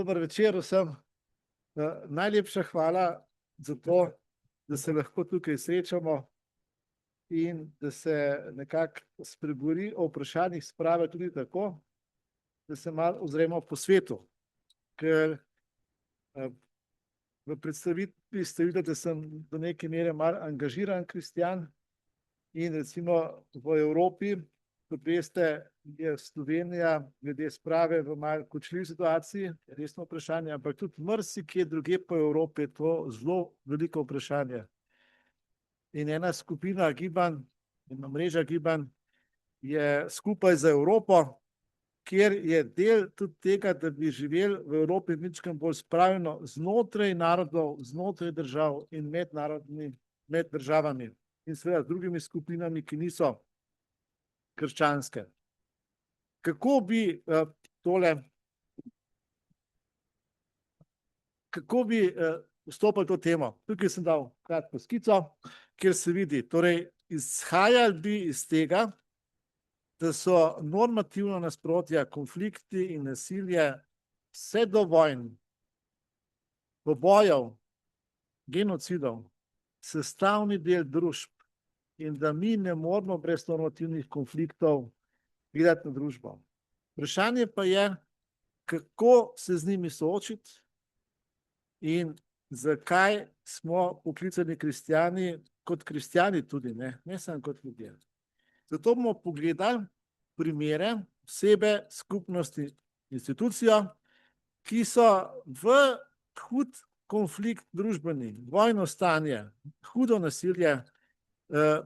Dober večer vsem. Najlepša hvala za to, da se lahko tukaj srečamo in da se nekako spregovori o vprašanjih sprave tudi tako, da se malo ozremo po svetu. Ker v predstavitvi ste videli, da sem do neke mere malo angažiran kristjan in recimo v Evropi, kot veste, je Slovenija glede sprave v malo kočljivi situaciji, resno vprašanje, ampak tudi marsikje drugje po Evropi je to zelo veliko vprašanje. In ena skupina gibanj, ena mreža gibanj je Skupaj za Evropo, kjer je del tudi tega, da bi živeli v Evropi mičkeno bolj spravljeno znotraj narodov, znotraj držav in med državami in seveda z drugimi skupinami, ki niso krščanske. Kako bi vstopili to temo? Tukaj sem dal kratko skico, kjer se vidi, torej izhajali bi iz tega, da so normativno nasprotja, konflikti in nasilje vse do vojn, pobojev, genocidov, sestavni del družb in da mi ne moramo brez normativnih konfliktov gledati na družbo. Vprašanje pa je, kako se z njimi soočiti in zakaj smo poklicani kristjani, kot kristjani tudi, ne samo kot ljudje. Zato bomo pogledali primere osebe, skupnosti, institucijo, ki so v hud konflikt družbeni, vojno stanje, hudo nasilje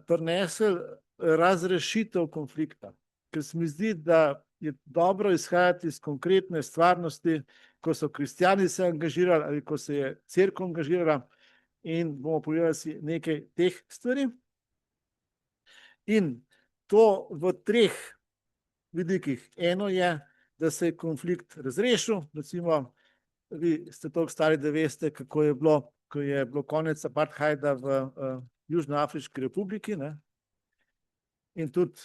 prinesli razrešitev konflikta. Ker se mi zdi, da je dobro izhajati iz konkretne stvarnosti, ko so kristjani se angažirali ali ko se je cerkev angažirala, in bomo pogledali si nekaj teh stvari. In to v treh vidikih. Eno je, da se je konflikt razrešil, recimo vi ste toliko stari, da veste, kako je bilo, ko je bilo konec apartheida v Južnoafriški republiki, ne? In tudi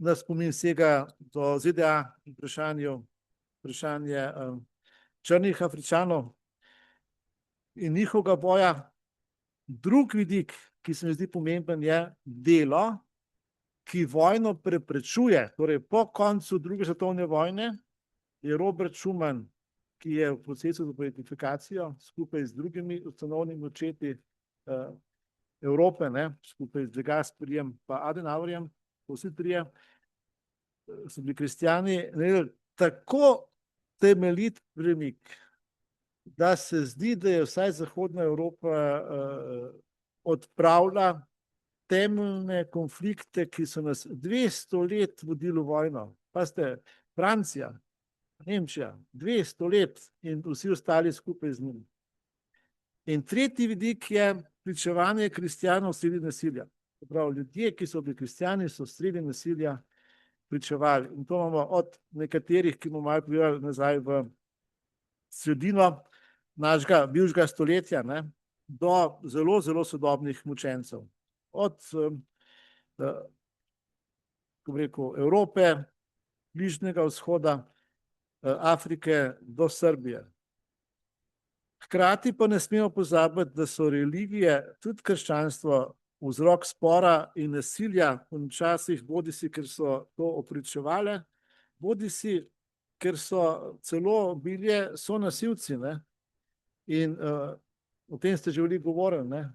na spomin sega do ZDA in vprašanje črnih Afričanov in njihovega boja. Drug vidik, ki se mi zdi pomemben, je delo, ki vojno preprečuje. Torej po koncu druge svetovne vojne je Robert Schuman, ki je v procesu za politifikacijo skupaj z drugimi ustanovnimi očeti Evrope, skupaj z De Gasperiem pa Adenauerjem, vsi trije so bili kristjani, tako temeljit premik, da se zdi, da je vsaj Zahodna Evropa odpravila temeljne konflikte, ki so nas 200 let vodili v vojno. Pazite, Francija, Nemčija, 200 let in vsi ostali skupaj z njimi. In tretji vidik je pričevanje kristjanov sredi nasilja. Prav, ljudje, ki so bili kristjani, so sredi nasilja pričevali. In to imamo od nekaterih, ki bomo malo pogledali nazaj v sredino našega bivšega stoletja, do zelo, zelo sodobnih mučencev. Od Evrope, Bližnjega vzhoda, Afrike do Srbije. Hkrati pa ne smemo pozabiti, da so religije, tudi krščanstvo, vzrok spora in nasilja včasih, bodisi, ker so to opričevale, bodisi, ker so celo bili sonasilci. In o tem ste že veliko govorili,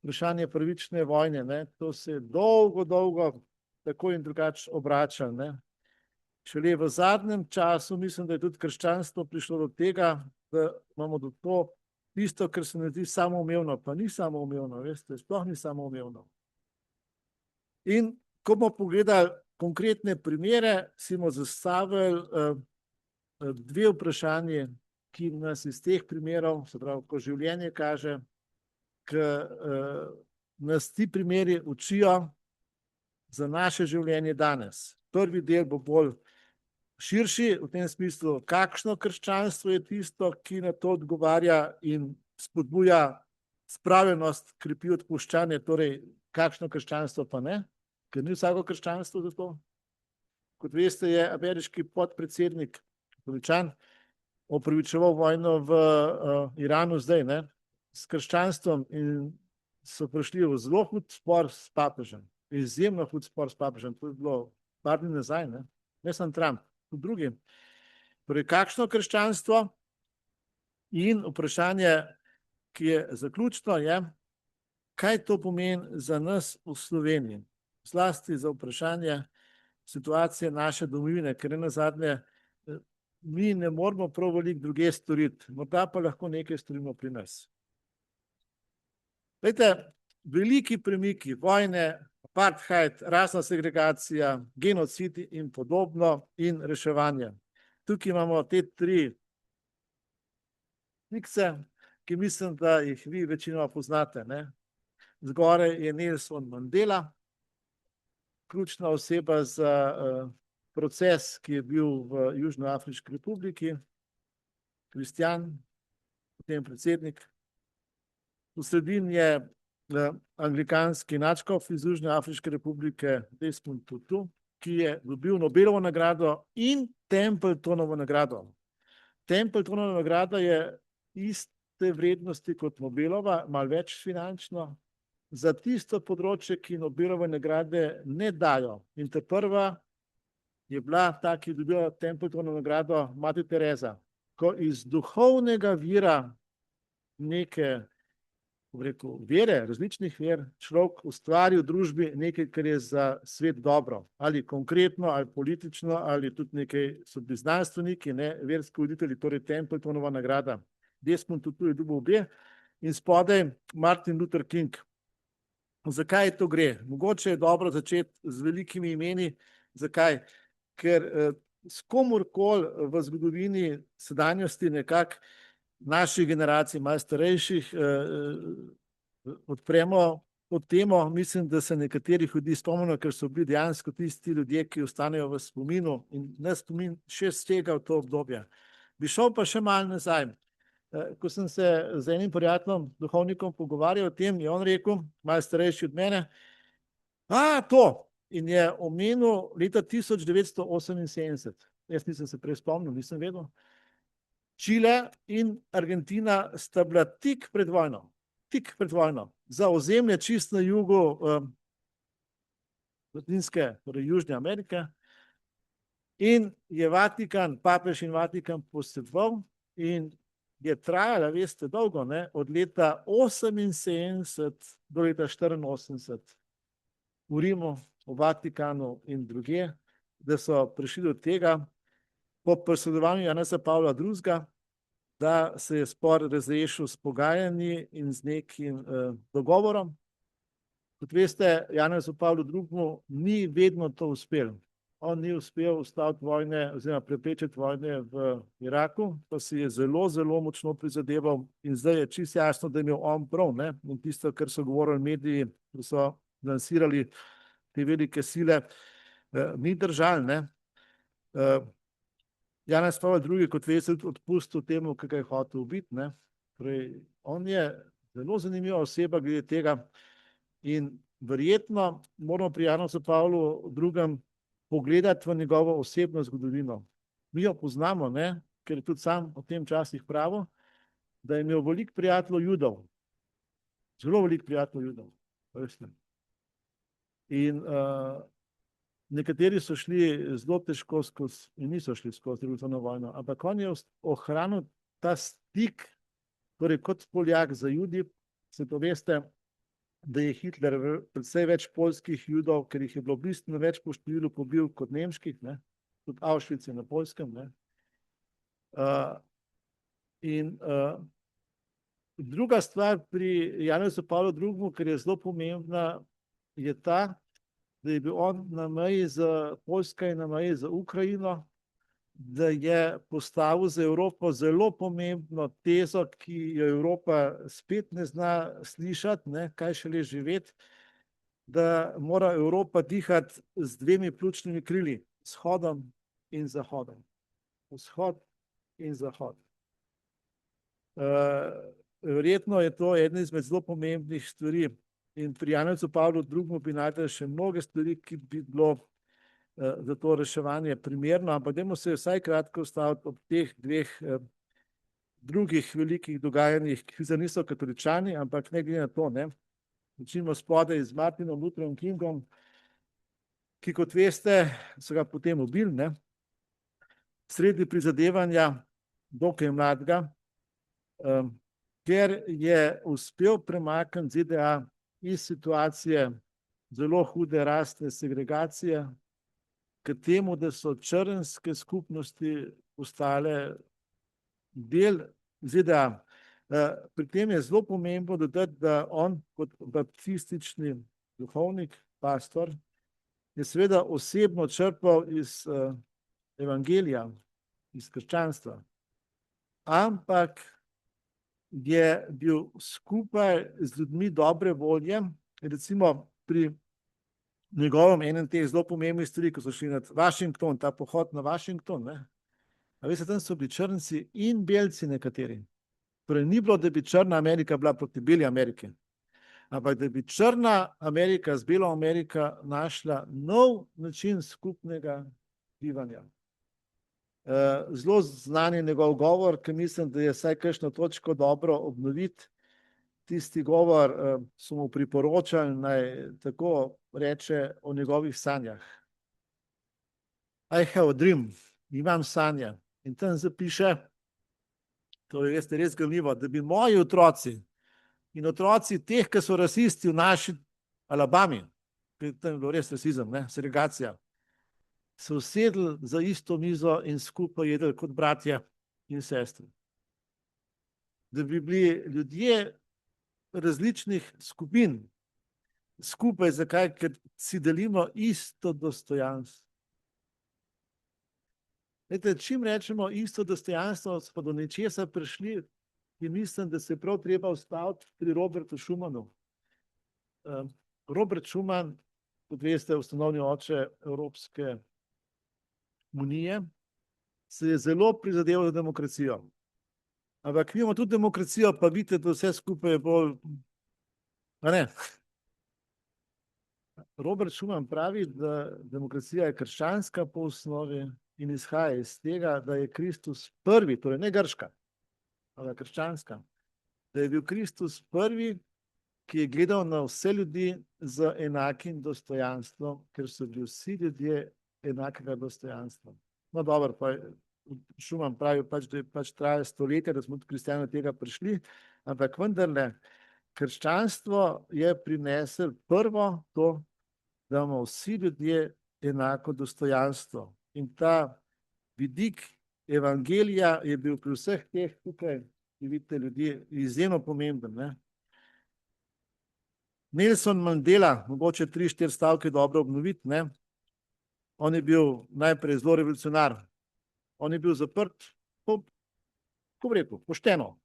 vprašanje pravične vojne, to se je dolgo, tako in drugače obračalo. Šele v zadnjem času mislim, da je tudi krščanstvo prišlo do tega, da imamo do to tisto, kar se ne zdi samoumevno, pa ni samoumevno, veste, sploh ni samoumevno. In ko bomo pogledali konkretne primere, si bomo zastavili dve vprašanje, ki nas iz teh primerov, se pravi, ko življenje kaže, ki nas ti primeri učijo za naše življenje danes. Prvi del bo bolj širši, v tem smislu, kakšno krščanstvo je tisto, ki na to odgovarja in spodbuja spravljenost, krepi odpuščanje, torej kakšno krščanstvo pa ne, ker ni vsako krščanstvo za to. Kot veste, je ameriški podpredsednik Američan opravičeval vojno v Iranu zdaj, ne, s krščanstvom in so prišli v zelo hud spor s papežem. Izjemno hud spor s papežem. To je bilo par dni nazaj, ne samo Trump, tudi drugi. Torej, kakšno krščanstvo? In vprašanje, ki je zaključno, je, kaj to pomeni za nas v Sloveniji? Zlasti za vprašanje situacije naše domovine, ker nazadnje mi ne moramo prav veliko druge storiti, morda pa lahko nekaj storimo pri nas. Glejte, veliki premiki, vojne, apartheid, rasna segregacija, genocid in podobno in reševanje. Tukaj imamo te tri slikce, ki mislim, da jih vi večinoma poznate, ne. Zgoraj je Nelson Mandela, ključna oseba za proces, ki je bil v Južnoafriški republiki, kristjan, potem predsednik. V sredini je anglikanski nadškof iz Južnoafriške republike Desmond Tutu, ki je dobil Nobelovo nagrado in Templetonovo nagrado. Templetonova nagrada je iste vrednosti kot Nobelova, malo več finančno, za tisto področje, ki Nobelove nagrade ne dajo. In ta prva je bila ta, ki je dobila Templetonovo nagrado, Mati Tereza. Ko iz duhovnega vira neke, rekel, vere, različnih ver, človek ustvari v družbi nekaj, kar je za svet dobro. Ali konkretno, ali politično, ali tudi nekaj so bili znanstveniki, ne, verski voditelji, torej Templetonova nagrada. Desmond Tutu je dobil obe in spodaj Martin Luther King. Zakaj to gre? Mogoče je dobro začeti z velikimi imeni. Zakaj? Ker s komurkoli v zgodovini sedanjosti nekako naših generacij, malo starejših, odpremo to temo, mislim, da se nekaterih ljudi spomnimo, ker so bili dejansko tisti ljudje, ki ostanejo v spominu in na spomin še stega v to obdobje. Bi šel pa še malo nazaj. Ko sem se z enim prijateljem, duhovnikom, pogovarjal o tem, je on rekel, malo starejši od mene, to, in je omenil leta 1978. Jaz nisem se prej spomnil, nisem vedel. Čile in Argentina sta bila tik pred vojno, za ozemlje čisto na jugu Latinske, torej Južne Amerike, in je Vatikan, papež in Vatikan posredoval in je trajala, veste, dolgo, ne, od leta 78 do leta 84 v Rimu, v Vatikanu in drugje, da so prišli do tega, po posredovanju Janeza Pavla II., da se je spor razrešil s pogajanji in z nekim dogovorom. Kot veste, Janezu Pavlu II. Ni vedno to uspelo. On ni uspel ustaviti vojne oziroma preprečiti vojne v Iraku, pa si je zelo, zelo močno prizadeval in zdaj je čisto jasno, da je imel on prav, ne? In tisto, kar so govorili mediji, ko so lansirali te velike sile, ni držal, ne. Janez Pavel II., kot veste, odpustil temu, ki ga je hotel ubiti, ne. Torej, on je zelo zanimiva oseba glede tega in verjetno moramo pri Janezu Pavlu II. Pogledati v njegovo osebno zgodovino. Mi jo poznamo, ne, ker je tudi sam v tem časih pravil, da je imel veliko prijateljev Judov. Zelo veliko prijateljev Judov. In nekateri so šli zelo težko skozi in niso šli skozi drugo vojno, ampak on je ohranil ta stik, torej kot Poljak za Judi, se to veste, da je Hitler predvsej več poljskih Judov, ker jih je bilo bistveno več po številu pobil kot nemških, ne, tudi Auschwitz je na Poljskem, ne. Druga stvar pri Janezu Pavlu II., ker je zelo pomembna, je ta, da je bil on na meji z Poljsko in na meji z Ukrajino, da je postavil za Evropo zelo pomembno tezo, ki jo Evropa spet ne zna slišati, ne, kaj šele živeti, da mora Evropa dihati z dvemi pljučnimi krili, vzhodom in zahodom. Vzhod in zahod. Verjetno je to ena izmed zelo pomembnih stvari in pri Janezu Pavlu II. Bi najdel še mnoge stvari, ki bi bilo za to reševanje primerno, ampak dajmo se vsaj kratko ustaviti ob teh dveh drugih velikih dogajanjih, ki sicer niso katoličani, ampak ne glede na to, ne. Začnimo spodaj z Martinom Lutherom Kingom, ki, kot veste, so ga potem ubili, ne. Sredi prizadevanja, dokaj mladega, ker je uspel premakniti ZDA iz situacije zelo hude rasne segregacije k temu, da so črnske skupnosti postale del ZDA. Pri tem je zelo pomembno dodati, da on kot baptistični duhovnik, pastor, je seveda osebno črpal iz evangelija, iz krščanstva, ampak je bil skupaj z ljudmi dobre volje, recimo pri njegovem enem teh zelo pomembnih stvari, ko so šli nad Washington, ta pohod na Washington, ne. A veste, tam so bili črnci in belci nekateri. Torej ni bilo, da bi črna Amerika bila proti beli Ameriki, ampak da bi črna Amerika z belo Amerika našla nov način skupnega bivanja. Zelo znan je njegov govor, ki mislim, da je vsaj kakšno točko dobro obnoviti. Tisti govor so mu priporočali, naj tako reče o njegovih sanjah. I have a dream, imam sanje. In tam zapiše, to je res ganljivo, da bi moji otroci in otroci teh, ki so rasisti v naši Alabami, tam je bilo res rasizem, ne, segregacija, se usedli za isto mizo in skupaj jedli kot bratje in sestre. Da bi bili ljudje različnih skupin skupaj, zakaj? Ker si delimo isto dostojanstvo. Veste, čim rečemo isto dostojanstvo, smo do nečesa prišli, in mislim, da se je prav treba ustaviti pri Robertu Schumanu. Robert Schuman, kot veste, ustanovni oče Evropske unije, se je zelo prizadeval za demokracijo. Ampak mi imamo tudi demokracijo, pa vidite, da vse skupaj je bolj, a ne. Robert Schuman pravi, da demokracija je krščanska po osnovi in izhaja iz tega, da je Kristus prvi, torej ne grška, ampak krščanska, da je bil Kristus prvi, ki je gledal na vse ljudi z enakim dostojanstvom, ker so bili vsi ljudje enakega dostojanstva. No, dobro, pa Schuman pravi, da je traja stoletja, da smo tudi kristjani do tega prišli, ampak vendarle, krščanstvo je prineslo prvo to, da imamo vsi ljudje enako dostojanstvo. In ta vidik evangelija je bil pri vseh teh tukaj, ki vidite, ljudi izjemno pomemben, ne. Nelson Mandela, mogoče 3-4 stavke dobro obnoviti, ne. On je bil najprej zelo revolucionar. On je bil zaprt, kako bi rekel, pošteno.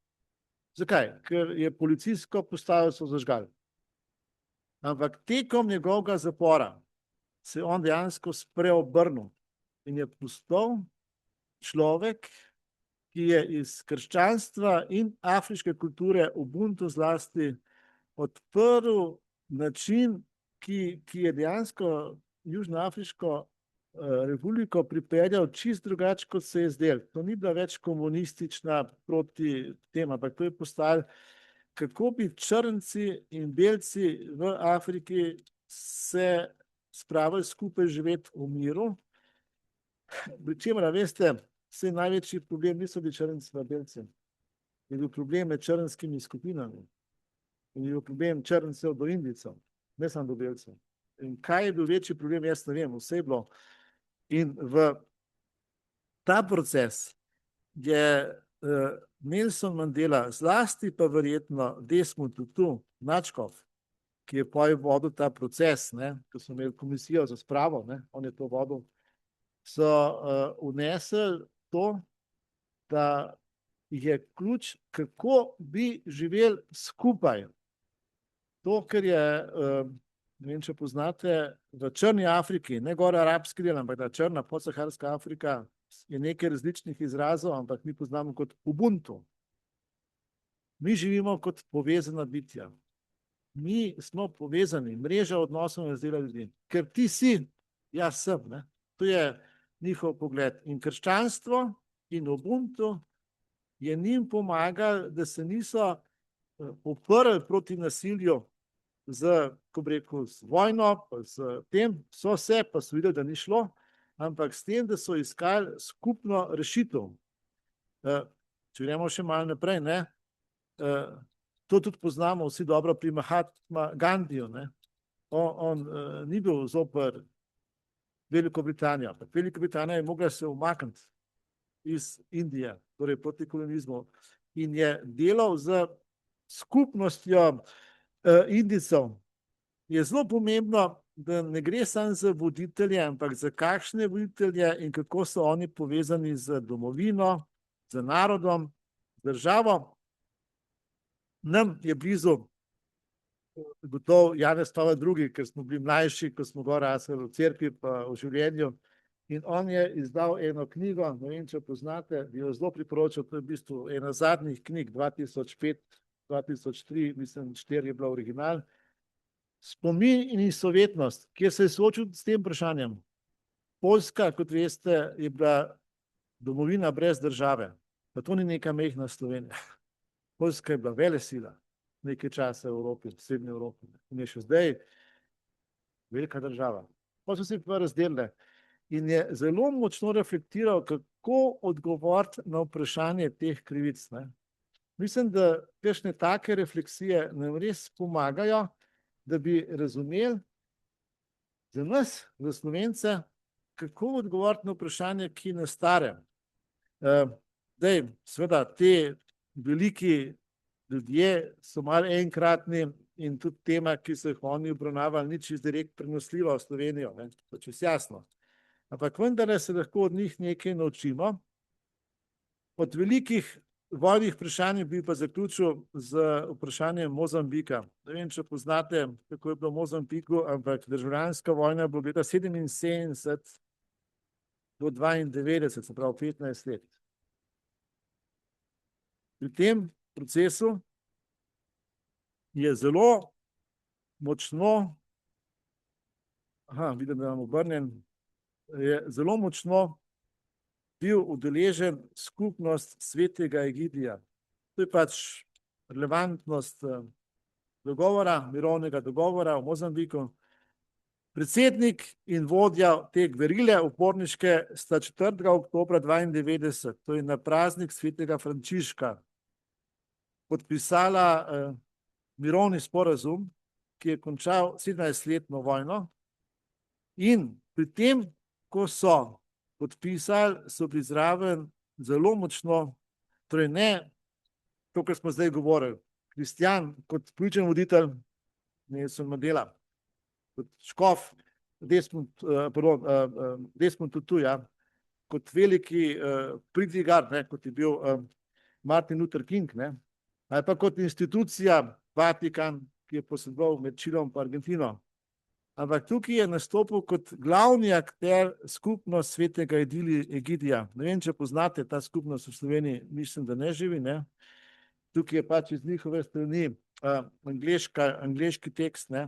Zakaj? Ker je policijsko postajo so zažgali. Ampak tekom njegovega zapora se je on dejansko spreobrnil in je postal človek, ki je iz krščanstva in afriške kulture ubuntu zlasti odprl način, ki je dejansko Južnoafriško republiko pripeljal čist drugače, kot se je zdel. To ni bila več komunistična proti tem, ampak to je postalo, kako bi črnci in belci v Afriki se spravili skupaj živeti v miru. Pri čemer, veste, vse največji problem niso bili črnci in belci. Je bil problem med črnskimi skupinami. In je bil problem črncev do Indijcev, ne samo do belcev. In kaj je bil večji problem, jaz ne vem, vse je bilo. In v ta proces je Nelson Mandela, zlasti pa verjetno Desmond Tutu, Načkov, ki je potem vodil ta proces, ne, ko smo imeli komisijo za spravo, ne, on je to vodil, so vnesli to, da je ključ, kako bi živeli skupaj. To, ker je, ne vem, če poznate, v Črni Afriki, ne gor arabski del, ampak da črna podsaharska Afrika, je nekaj različnih izrazov, ampak mi poznamo kot ubuntu. Mi živimo kot povezana bitja. Mi smo povezani, mreža odnosov nas dela ljudi. Ker ti si, jaz sem, ne. To je njihov pogled. In krščanstvo in ubuntu je njim pomagalo, da se niso uprli proti nasilju z, ko bi rekel, z vojno, pa z tem, so se, pa so videli, da ni šlo, ampak s tem, da so iskali skupno rešitev. Če gremo še malo naprej, ne, to tudi poznamo vsi dobro pri Mahatma Gandhiju, ne. On ni bil zoper Veliko Britanijo, ampak Velika Britanija je mogla se umakniti iz Indije, torej proti kolonizmu, in je delal z skupnostjo Indijcev. Je zelo pomembno, da ne gre samo za voditelje, ampak za kakšne voditelje in kako so oni povezani z domovino, z narodom, z državo. Nam je blizu gotovo Janez Pavel II, ker smo bili mlajši, ko smo gor rasli v cerkvi pa v življenju. In on je izdal eno knjigo, ne vem, če poznate, bi jo zelo priporočal, to je v bistvu ena zadnjih knjig, 2005, 2003, mislim, 4 je bila original. Spomin in izsovetnost, kjer se je soočil s tem vprašanjem. Poljska, kot veste, je bila domovina brez države, pa to ni neka majhna Slovenija. Poljska je bila velesila nekaj časa v Evropi, v srednji Evropi, in je še zdaj velika država. Pa so se pa razdelile in je zelo močno reflektiral, kako odgovoriti na vprašanje teh krivic, ne. Mislim, da kakšne take refleksije nam res pomagajo, da bi razumeli za nas, za Slovence, kako odgovoriti na vprašanje, ki nas stare. Seveda, te veliki ljudje so malo enkratni in tudi tema, ki so jih oni obravnavali, ni čisto direkt prenosljiva v Slovenijo, ne, to je čisto jasno. Ampak vendarle se lahko od njih nekaj naučimo. Od velikih vojnih vprašanj bi pa zaključil z vprašanjem Mozambika. Ne vem, če poznate, kako je bilo v Mozambiku, ampak državljanska vojna bo leta 77 do 92, se pravi 15 let. Pri tem procesu je zelo močno, vidim, da vam obrnem, je zelo močno bil udeležen skupnost svetega Egidija. To je pač relevantnost dogovora, mirovnega dogovora v Mozambiku. Predsednik in vodja te gverile uporniške sta 4. oktobra 92, to je na praznik svetega Frančiška, podpisala mirovni sporazum, ki je končal 17-letno vojno, in pri tem, ko so podpisali, so bili zraven zelo močno, torej ne to, kar smo zdaj govorili, kristjan kot političen voditelj, Nelson Mandela, kot škof, Desmond Tutu, ja, kot veliki pridigar, kot je bil Martin Luther King, ne, ali pa kot institucija Vatikan, ki je posredoval med Čilom in Argentino. Ampak tukaj je nastopil kot glavni akter skupnost svetega Egidija. Ne vem, če poznate ta skupnost v Sloveniji, mislim, da ne živi, ne. Tukaj je pač iz njihove strani angleški tekst, ne.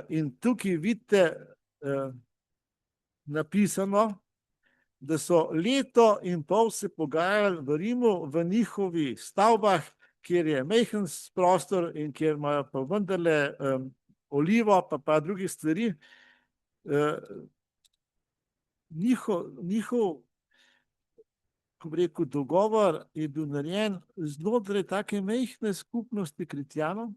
In tukaj vidite napisano, da so leto in pol se pogajali v Rimu, v njihovih stavbah, kjer je majhen prostor in kjer imajo pa vendarle olivo pa drugih stvari. Njihov, ko bi rekel, dogovor je bil narejen znotraj take majhne skupnosti kristjanov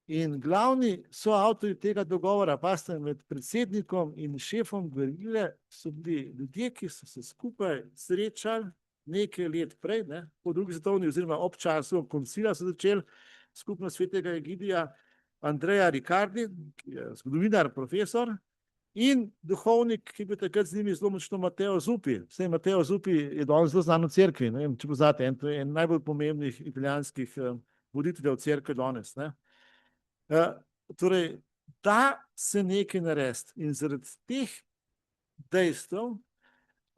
in glavni soavtorji tega dogovora, pazite, med predsednikom in šefom gverile so bili ljudje, ki so se skupaj srečali nekaj let prej, ne, po drugi svetovni oziroma ob času koncila so začeli skupnost svetega Egidija, Andreja Riccardi, ki je zgodovinar, profesor, in duhovnik, ki je bil takrat z njimi zelo močno, Matteo Zuppi. Saj Matteo Zuppi je danes zelo znan v cerkvi, ne vem, če poznate, en najbolj pomembnih italijanskih voditeljev cerkve danes, ne. Torej, da se nekaj narediti in zaradi teh dejstev,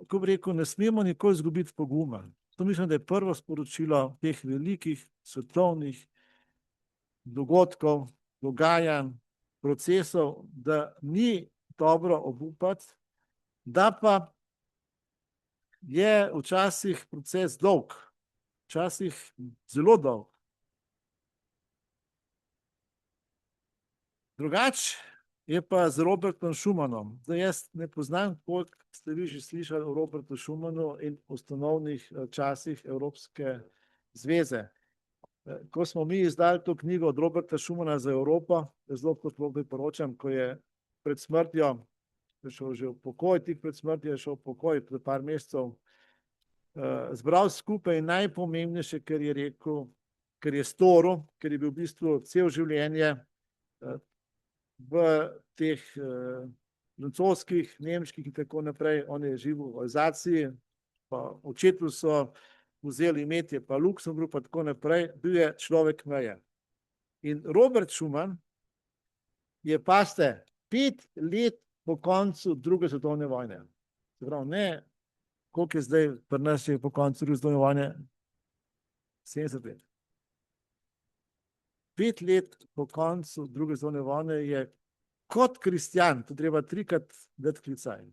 ko bi rekel, ne smemo nikoli izgubiti poguma. To mislim, da je prvo sporočilo teh velikih svetovnih dogodkov, dogajanj, procesov, da ni dobro obupati, da pa je včasih proces dolg, včasih zelo dolg. Drugače je pa z Robertom Schumannom. Zdaj jaz ne poznam, koliko ste vi že slišali o Robertu Schumanu in ustanovnih časih Evropske zveze. Ko smo mi izdali to knjigo od Roberta Schumana za Evropo, zelo priporočam, ko je pred smrtjo, je šel že v pokoj, tik pred smrtjo je šel v pokoj, pred par mesecev, zbral skupaj najpomembnejše, kar je rekel, kar je storil, ker je bil v bistvu cel življenje v teh francoskih, nemških in tako naprej. On je živel v Alzaciji, pa očetu so vzeli imetje, pa Luksemburg, pa tako naprej. Bil je človek meje. In Robert Schuman je, pazite, 5 let po koncu druge svetovne vojne. Se pravi, ne, koliko je zdaj pri nas je po koncu druge svetovne vojne? 70 let. 5 let po koncu druge svetovne vojne je kot kristjan, to treba 3krat dati klicaj.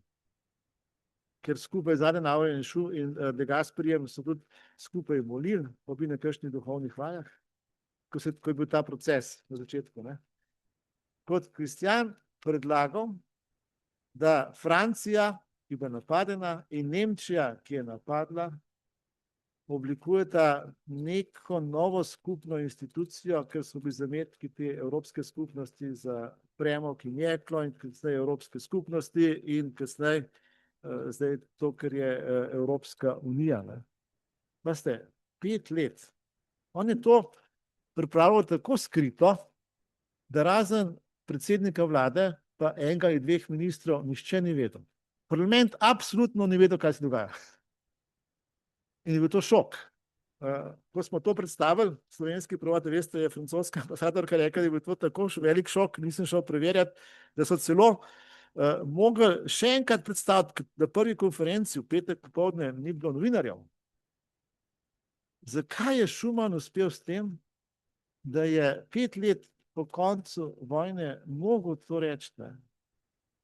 Ker skupaj z Adenauerjem in De Gasperiem so tudi skupaj molili, pa bi na kakšnih duhovnih vajah, ko je bil ta proces na začetku. Ne? Kot kristjan predlagam, da Francija, ki je bila napadena, in Nemčija, ki je napadla, oblikujeta neko novo skupno institucijo, ker so bili zametki te Evropske skupnosti za premog in jeklo in kasneje Evropske skupnosti in kasneje zdaj to, kar je Evropska unija. Veste, 5 let. On je to pripravil tako skrito, da razen predsednika vlade pa enega ali 2 ministrov nihče ni vedel. Parlament absolutno ni vedel, kaj se dogaja. In je bil to šok. Ko smo to predstavili, slovenski prvot, veste, je francoska ambasadorka rekla, da je bil to tako velik šok, nisem šel preverjati, da so celo mogli še enkrat predstaviti, na prvi konferenci v petek popoldne ni bilo novinarjev. Zakaj je Schuman uspel s tem, da je 5 let po koncu vojne mogel to reči?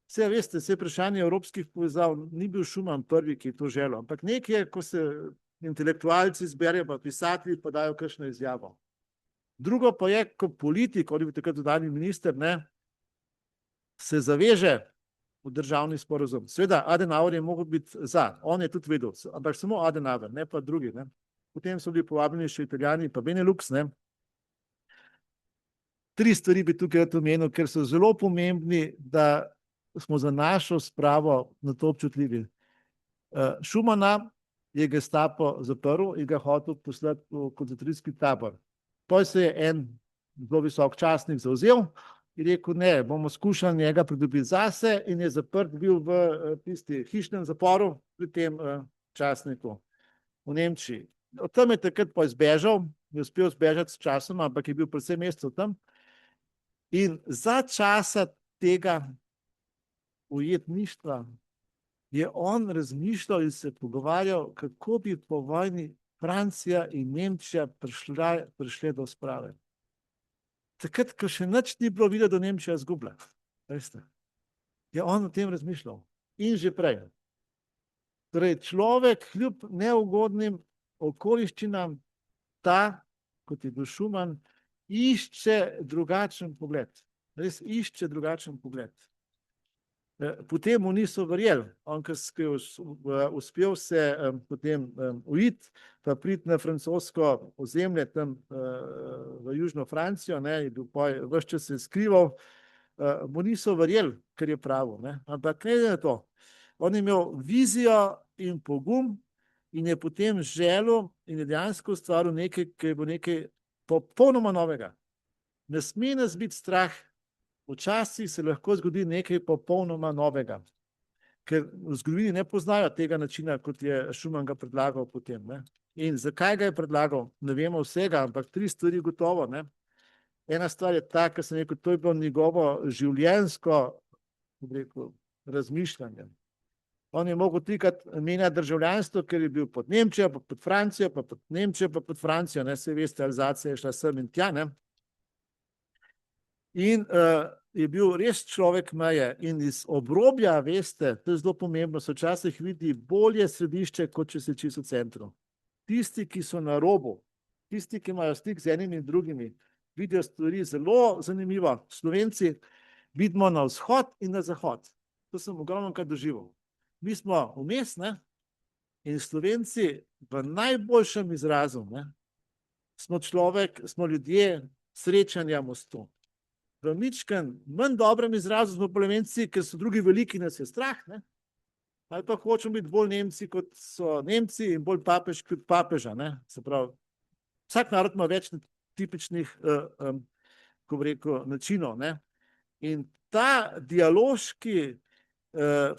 Vse veste, vse vprašanje evropskih povezav, ni bil Schuman prvi, ki je to želel, ampak nekaj je, ko se intelektualci zberijo, pa pisatelji pa dajo kakšno izjavo. Drugo pa je, ko politik, on je bil takrat zunanji minister, se zaveže v državni sporazum. Seveda, Adenauer je mogel biti za, on je tudi vedel, ampak samo Adenauer, ne pa drugi. Ne. Potem so bili povabljeni še Italijani, pa Benelux. 3 stvari bi tukaj omenil, ker so zelo pomembni, da smo za našo spravo na to občutljivi. Schumana je Gestapo zaprl in ga hotel poslati v koncentracijski tabor. Potem se je en zelo visok častnik zavzel in rekel, ne, bomo skušali njega pridobiti zase, in je zaprt bil v tisti hišnem zaporu pri tem častniku v Nemčiji. Od tam je takrat pa izbežal, je uspel zbežati s časom, ampak je bil predvsem mesecev tam. In za časa tega ujetništva je on razmišljal in se pogovarjal, kako bi po vojni Francija in Nemčija prišle do sprave. Takrat, ko še nič ni bilo videti, da Nemčija izgublja. Je on o tem razmišljal. In že prej. Torej, človek kljub neugodnim okoliščinam, ta, kot je bil Schuman, išče drugačen pogled. Res išče drugačen pogled. Potem mu niso verjeli. On, ki je uspel se potem uiti, pa priti na francosko ozemlje, tam v južno Francijo, je bil ves čas se skrival, mu niso verjeli, kar je pravil. Ampak ne na to. On je imel vizijo in pogum in je potem želel in je dejansko ustvaril nekaj, ki je bilo nekaj popolnoma novega. Ne sme nas biti strah. Včasih se lahko zgodi nekaj popolnoma novega, ker v zgodovini ne poznajo tega načina, kot je Schuman ga predlagal potem. In zakaj ga je predlagal? Ne vemo vsega, ampak 3 stvari gotovo. Ena stvar je ta, ker sem rekel, to je bilo njegovo življenjsko razmišljanje. On je mogel 3krat menjati državljanstvo, ker je bil pod Nemčijo, pa pod Francijo, pa pod Nemčijo, pa pod Francijo. Se veste, Alzacija je šla sem in tja. In je bil res človek meje in iz obrobja, veste, to je zelo pomembno, se včasih vidi bolje središče, kot če se čisto v centru. tisti, ki so na robu, tisti, ki imajo stik z enimi in drugimi, vidijo stvari zelo zanimivo. Slovenci vidimo na vzhod in na zahod. To sem ogromno krat doživel. Mi smo vmes, ne? In Slovenci v najboljšem izrazu, ne? Smo ljudje srečanja mostu. V mičken manj dobrem izrazu smo Slovenci, ker so drugi veliki, nas je strah, ne? Ali pa hočemo biti bolj Nemci, kot so Nemci, in bolj papež kot papeža, ne? Se pravi, vsak narod ima več tipičnih, ko bi rekel, načinov, ne? In ta dialoški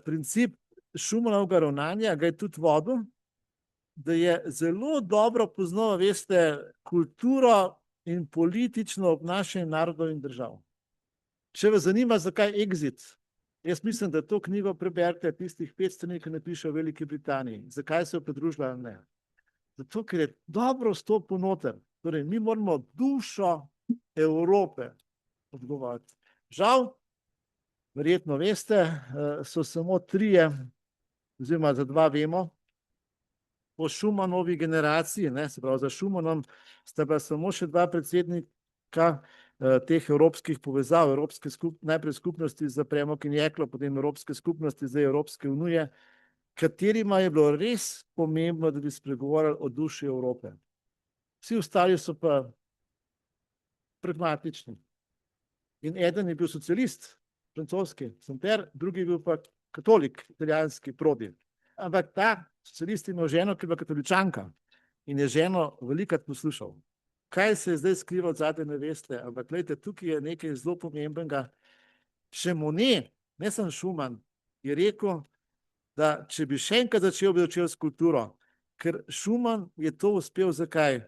princip Schumannovega ravnanja ga je tudi vodil, da je zelo dobro poznal, veste, kulturo in politično obnašanje narodov in držav. Če vas zanima, zakaj exit, jaz mislim, da to knjigo preberite, tistih 5 strani, ki napiše o Veliki Britaniji. Zakaj se je pridružila? Ne. Zato, ker je dobro vstopil noter. Torej, mi moramo dušo Evrope odgovarjati. Žal, verjetno veste, so samo 3, oziroma za 2 vemo, po Schumannovi generaciji, ne, se pravi, za Schumannom sta bila samo še 2 predsednika teh evropskih povezav, najprej skupnosti za premog in jeklo, potem Evropske skupnosti, zdaj Evropske unije, katerima je bilo res pomembno, da bi spregovorili o duši Evrope. Vsi ostali so pa pragmatični. In eden je bil socialist, francoski, Santer, drugi je bil pa katolik, italijanski, Prodi. Ampak ta socialist je imel ženo, ki je bila katoličanka in je ženo velikokrat poslušal. Kaj se je zdaj skrivalo zadaj, ne veste, ampak gledajte, tukaj je nekaj zelo pomembnega. Še Monet, ne samo Schumann, je rekel, da če bi še enkrat začel, bi začel s kulturo, ker Schumann je to uspel. Zakaj?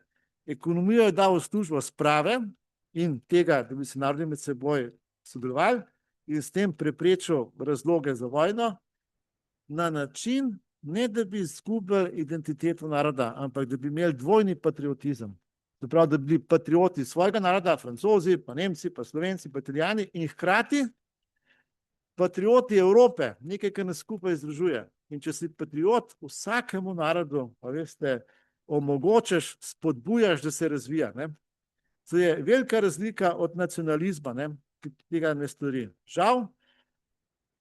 Ekonomijo je dal v službo sprave in tega, da bi se narodi med seboj sodelovali in s tem preprečil razloge za vojno na način, ne da bi izgubili identiteto naroda, ampak da bi imeli dvojni patriotizem. Prav, da bi bili patrioti svojega naroda, Francozi, pa Nemci, pa Slovenci, pa Italijani, in hkrati patrioti Evrope, nekaj, kar nas skupaj združuje. In če si patriot vsakemu narodu, pa veste, omogočaš, spodbujaš, da se razvija, ne? To je velika razlika od nacionalizma, ne? Ki tega ne stori. Žal,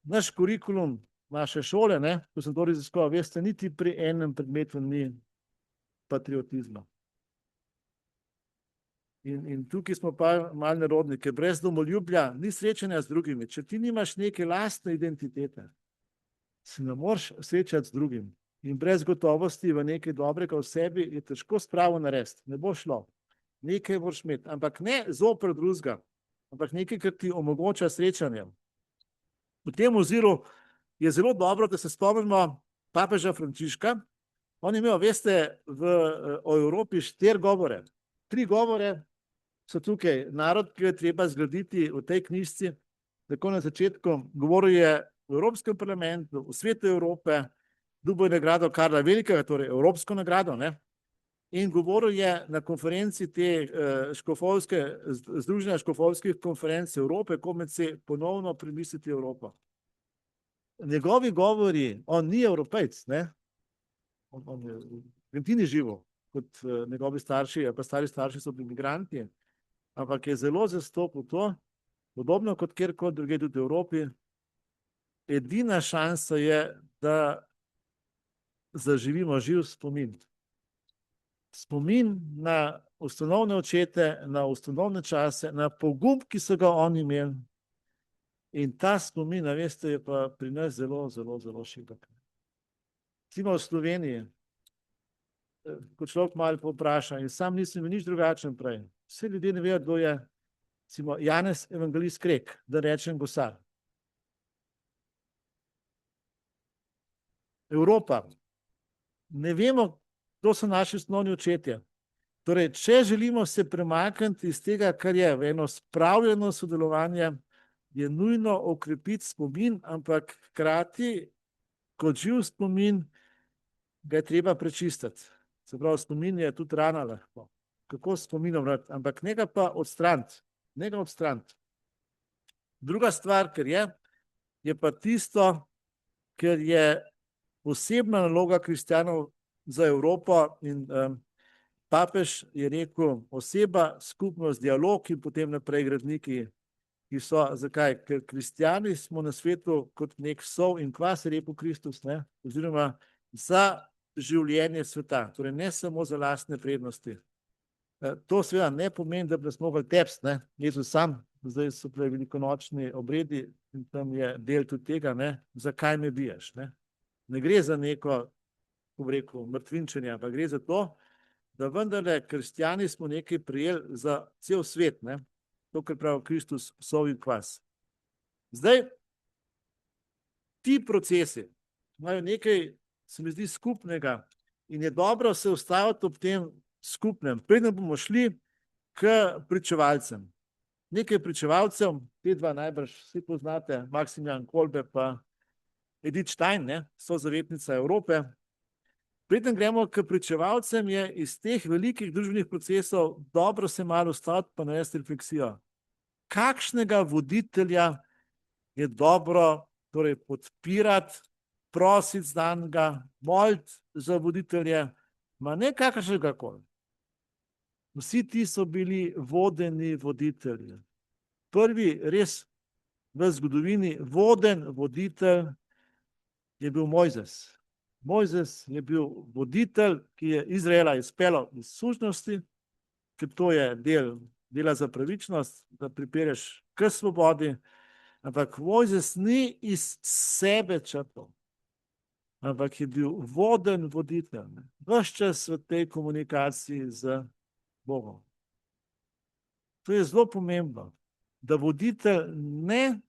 naš kurikulum, naše šole, ne? Ko sem to raziskoval, veste, niti pri enem predmetu ni patriotizma. In tukaj smo pa malo nerodni, ker brez domoljubja ni srečanja z drugimi. Če ti nimaš neke lastne identitete, se ne moreš srečati z drugim. In brez gotovosti v nekaj dobrega v sebi je težko spravo narediti. Ne bo šlo. Nekaj moraš imeti, ampak ne zoper drugega, ampak nekaj, kar ti omogoča srečanje. V tem oziru je zelo dobro, da se spomnimo papeža Frančiška. On je imel, veste, o Evropi 4 govore. 3 govore so tukaj. Narod, ki je treba zgraditi v tej knjižci, tako na začetku, govoril je v Evropskem parlamentu, v Svetu Evrope, dobil je nagrado Karla Velikega, torej Evropsko nagrado, ne? In govoril je na konferenci te Združenja škofovskih konferenc Evrope, komece ponovno premisliti Evropo. Njegovi govori, on ni Evropejc, ne? On je v Argentini živel, kot njegovi starši, pa stari starši so bili migranti, ampak je zelo zastopil to, podobno kot kjerkoli drugje tudi v Evropi. Edina šansa je, da zaživimo živ spomin. Spomin na ustanovne očete, na ustanovne čase, na pogum, ki so ga oni imeli. In ta spomin, veste, je pa pri nas zelo, zelo, zelo šibek. Recimo v Sloveniji, ko človek malo povpraša, in sam nisem nič drugačen prej. Vsi ljudje ne vejo, kdo je, recimo, Janez Evangelist Krek, da rečem gosar. Evropa. Ne vemo, kdo so naši osnovni očetje. Torej, če želimo se premakniti iz tega, kar je v eno spravljeno sodelovanje, je nujno okrepiti spomin, ampak hkrati, kot živ spomin, ga je treba prečistiti. Se pravi, spomin je tudi rana lahko. Kako spominom rad, ampak ne ga pa odstraniti. Ne ga odstraniti. Druga stvar, ker je pa tisto, ker je posebna naloga kristjanov za Evropo in papež je rekel oseba, skupnost, dialog in potem naprej gradniki, ki so, zakaj? Ker kristjani smo na svetu kot nek sol in kvas, je rekel Kristus, ne? Oziroma za življenje sveta, torej ne samo za lastne prednosti. To seveda ne pomeni, da bi nas mogli tepsti, ne? Jezus sam, zdaj so bili velikonočni obredi in tam je del tudi tega, ne? Zakaj me biješ, ne? Ne gre za neko, kako bi rekel, mrtvinčenje, ampak gre za to, da vendarle kristjani smo nekaj prijeli za cel svet, ne? To, kar pravi Kristus, sol in kvas. Zdaj, ti procesi imajo nekaj, se mi zdi, skupnega in je dobro se ustaviti ob tem skupnem. Preden bomo šli k pričevalcem. Nekaj pričevalcev, te dva najbrž vsi poznate, Maximilian Kolbe pa Edith Stein, ne, sozavetnica Evrope. Preden gremo k pričevalcem, je iz teh velikih družbenih procesov dobro se malo ustaviti pa narediti refleksijo. Kakšnega voditelja je dobro torej podpirati, prositi znanega, moliti za voditelje, ma ne kakršnega koli. Vsi ti so bili vodeni voditelji. Prvi res v zgodovini voden voditelj je bil Mojzes. Mojzes je bil voditelj, ki je Izraela izpeljal iz sužnosti, ker to je dela za pravičnost, da pripelješ k svobodi, ampak Mojzes ni iz sebe črpal, ampak je bil voden voditelj, ves čas v tej komunikaciji z Bogom. To je zelo pomembno, da voditelj ne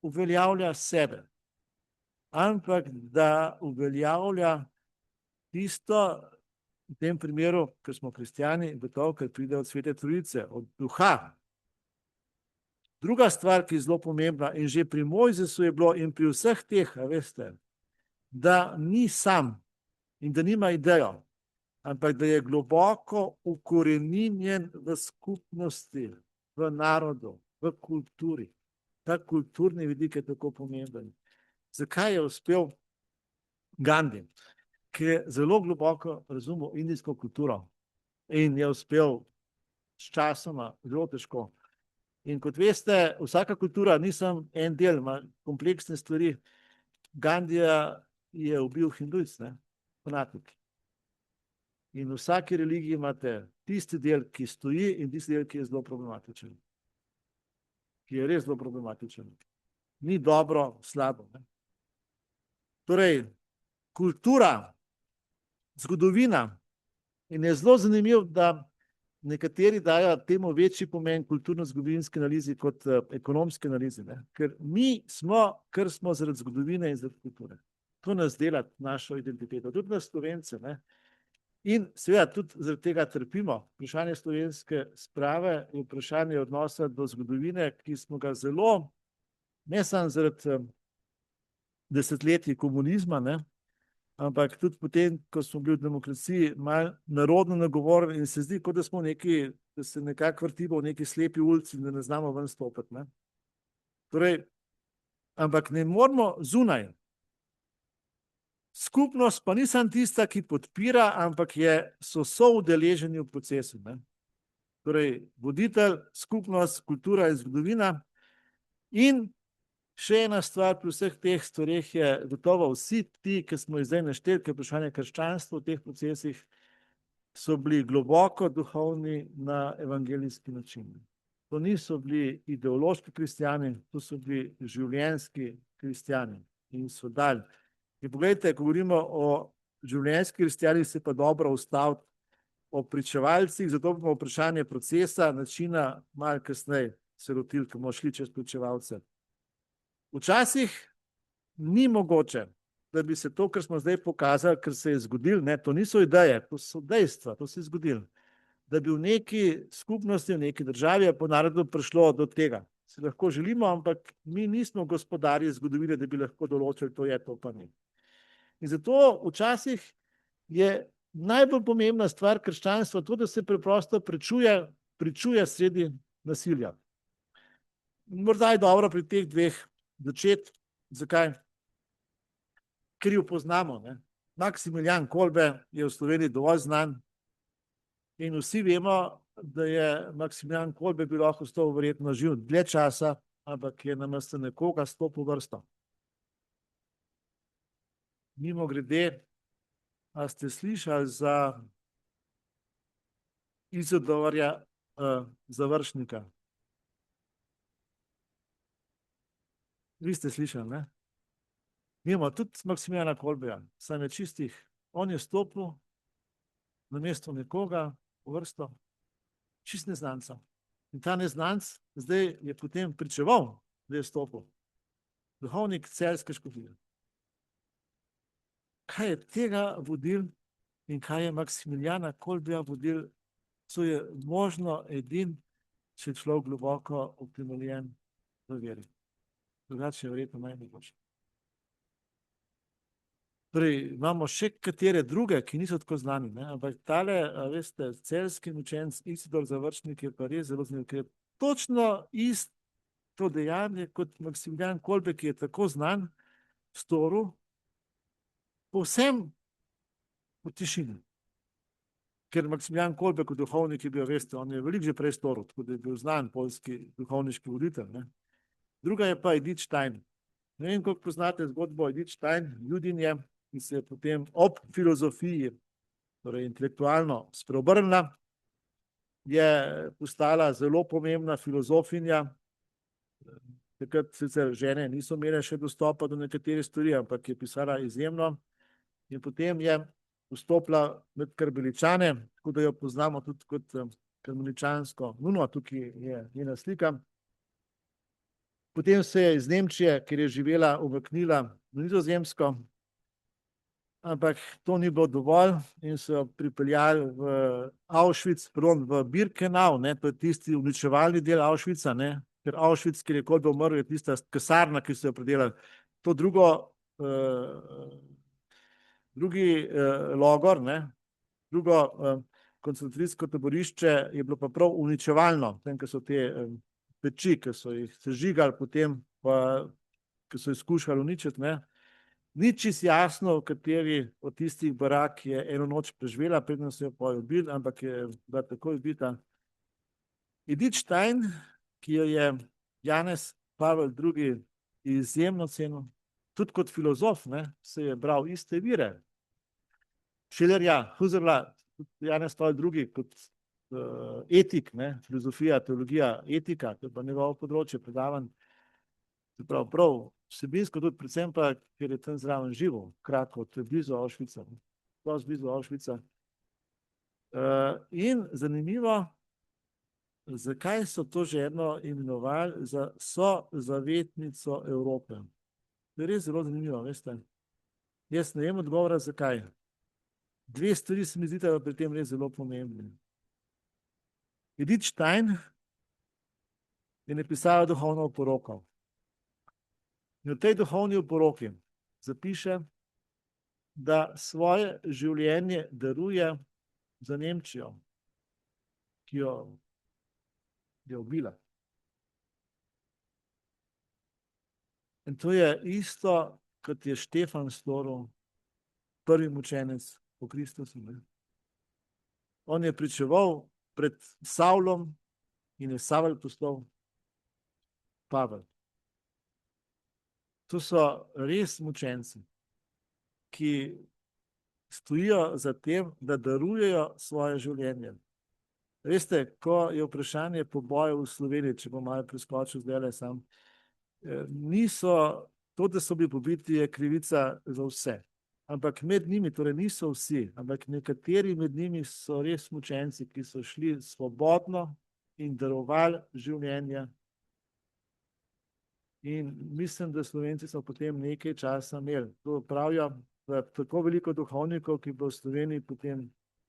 uveljavlja sebe, ampak da uveljavlja tisto, v tem primeru, ker smo kristjani, gotovo, ker pride od Svete Trojice, od duha. Druga stvar, ki je zelo pomembna, in že pri Mojzesu je bilo in pri vseh teh, veste, da ni sam in da nima idejo, ampak da je globoko ukoreninjen v skupnosti, v narodu, v kulturi. Ta kulturni vidik je tako pomemben. Zakaj je uspel Gandhi? Ker je zelo globoko razumel indijsko kulturo in je uspel s časoma zelo težko. In kot veste, vsaka kultura ni samo en del, ima kompleksne stvari. Gandhija je ubil hindujec, ne, fanatik. In v vsaki religiji imate tisti del, ki stoji in tisti del, ki je zelo problematičen. Ki je res zelo problematičen. Ni dobro, slabo, ne. Torej, kultura, zgodovina, in je zelo zanimiv, da nekateri dajo temu večji pomen kulturno-zgodovinske analizi kot ekonomske analize, ne? Ker mi smo, kar smo zaradi zgodovine in zaradi kulture. To nas dela našo identiteto, tudi nas Slovence, ne? In seveda tudi zaradi tega trpimo. Vprašanje slovenske sprave je vprašanje odnosa do zgodovine, ki smo ga zelo, ne samo zaradi desetletij komunizma, ne, ampak tudi potem, ko smo bili v demokraciji malo narodno nagovorjeni in se zdi, kot da smo neki, da se nekako vrtimo v neki slepi ulici in da ne znamo ven stopiti, ne. Torej, ampak ne moramo zunaj. Skupnost pa ni samo tista, ki podpira, ampak so soudeleženi v procesu, ne. Torej, voditelj, skupnost, kultura in zgodovina. In še ena stvar pri vseh teh stvareh je gotovo vsi ti, ki smo jih zdaj našteli, ker je vprašanje krščanstva v teh procesih, so bili globoko duhovni na evangelijski način. To niso bili ideološki kristjani, to so bili življenjski kristjani in so dali. In pogledajte, ko govorimo o življenjskih kristjanih, se pa dobro ustaviti o pričevalcih, zato bomo vprašanje procesa, načina malo kasneje se lotili, ko bomo šli čez pričevalce. Včasih ni mogoče, da bi se to, kar smo zdaj pokazali, kar se je zgodilo, ne, to niso ideje, to so dejstva, to se je zgodilo, da bi v neki skupnosti, v neki državi po narodu prišlo do tega. Se lahko želimo, ampak mi nismo gospodarji zgodovine, da bi lahko določili, to je, to pa ni. In zato včasih je najbolj pomembna stvar krščanstva to, da se preprosto pričuje sredi nasilja. Morda je dobro pri teh dveh začeti. Zakaj? Ker jo poznamo, ne? Maksimilijan Kolbe je v Sloveniji dovolj znan in vsi vemo, da je Maksimilijan Kolbe bil lahko ostal verjetno živ dlje časa, ampak je namesto nekoga stopil v vrsto. Mimogrede, a ste slišali za Izidorja Završnika? Vi ste slišali, ne? Mi imamo tudi Maksimiljana Kolbeja, sam je čistih. On je stopil na mesto nekoga v vrsto, čist neznanca. In ta neznanc zdaj je potem pričeval, da je stopil. Duhovnik Celjske škofije. Kaj je tega vodil in kaj je Maksimiljana Kolbeja vodil, to je možno edin, če je človek globoko utemeljen v veri. Drugače je verjetno najmogoče. Torej, imamo še katere druge, ki niso tako znani, ne? Ampak tale, veste, celjski učenec Izidor Završnik je pa res zelo zanimiv, ker je točno isto dejanje kot Maksimilijan Kolbe, ki je tako znan, storil povsem v tišini. Ker Maksimilijan Kolbe kot duhovnik je bil, veste, on je veliko že prej storil, tako da je bil znan poljski duhovniški voditelj, ne? Druga je pa Edith Stein. Ne vem, koliko poznate zgodbo Edith Stein, Judinje, ki se je potem ob filozofiji, torej intelektualno spreobrnila, je postala zelo pomembna filozofinja. Takrat sicer žene niso imele še dostopa do nekaterih stvari, ampak je pisala izjemno. In potem je vstopila med Karmeličane, tako da jo poznamo tudi kot karmeličansko nuno, tukaj je njena slika. Potem se je iz Nemčije, kjer je živela, umaknila na Nizozemsko, ampak to ni bilo dovolj in so jo pripeljali v Auschwitz, pardon, v Birkenau, ne, to je tisti uničevalni del Auschwitza, ne, ker Auschwitz, kjer je Kolbe umrl, je tista kasarna, ki so jo predelali. To drugi logor, ne, drugo koncentracijsko taborišče je bilo pa prav uničevalno, tem, ker so te peči, ki so jih sežigali potem, pa ki so jih skušali uničiti, ne. Ni čisto jasno, v kateri od tistih barak je eno noč preživela, preden so jo potem ubili, ampak je bila takoj ubita. Edith Stein, ki jo je Janez Pavel II. Izjemno cenil, tudi kot filozof, ne, se je bral iste vire. Schillerja, Husserla, Janez Pavel II. Kot etik, ne, filozofija, teologija, etika, to je pa njegovo področje predavanj. Prav vsebinsko tudi, predvsem pa, ker je tam zraven živel, Krakov, to je blizu Auschwitza, blizu Auschwitza. In zanimivo, zakaj so to ženo imenovali za sozavetnico Evrope. To je res zelo zanimivo, veste. Jaz ne vem odgovora, zakaj. Dve stvari se mi zdita pri tem res zelo pomembni. Edith Stein je napisala duhovno oporoko. In v tej duhovni oporoki zapiše, da svoje življenje daruje za Nemčijo, ki jo je ubila. In to je isto, kot je Štefan storil, prvi mučenec po Kristusu. On je pričeval pred Savlom in je Savel postal Pavel. To so res mučenci, ki stojijo za tem, da darujejo svoje življenje. Veste, ko je vprašanje pobojev v Sloveniji, če bom malo preskočil zdajle sam, niso, to, da so bili pobiti, je krivica za vse. Ampak med njimi, torej niso vsi, ampak nekateri med njimi so res mučenci, ki so šli svobodno in darovali življenje. In mislim, da Slovenci so potem nekaj časa imeli. To pravijo, da tako veliko duhovnikov, ki bo v Sloveniji potem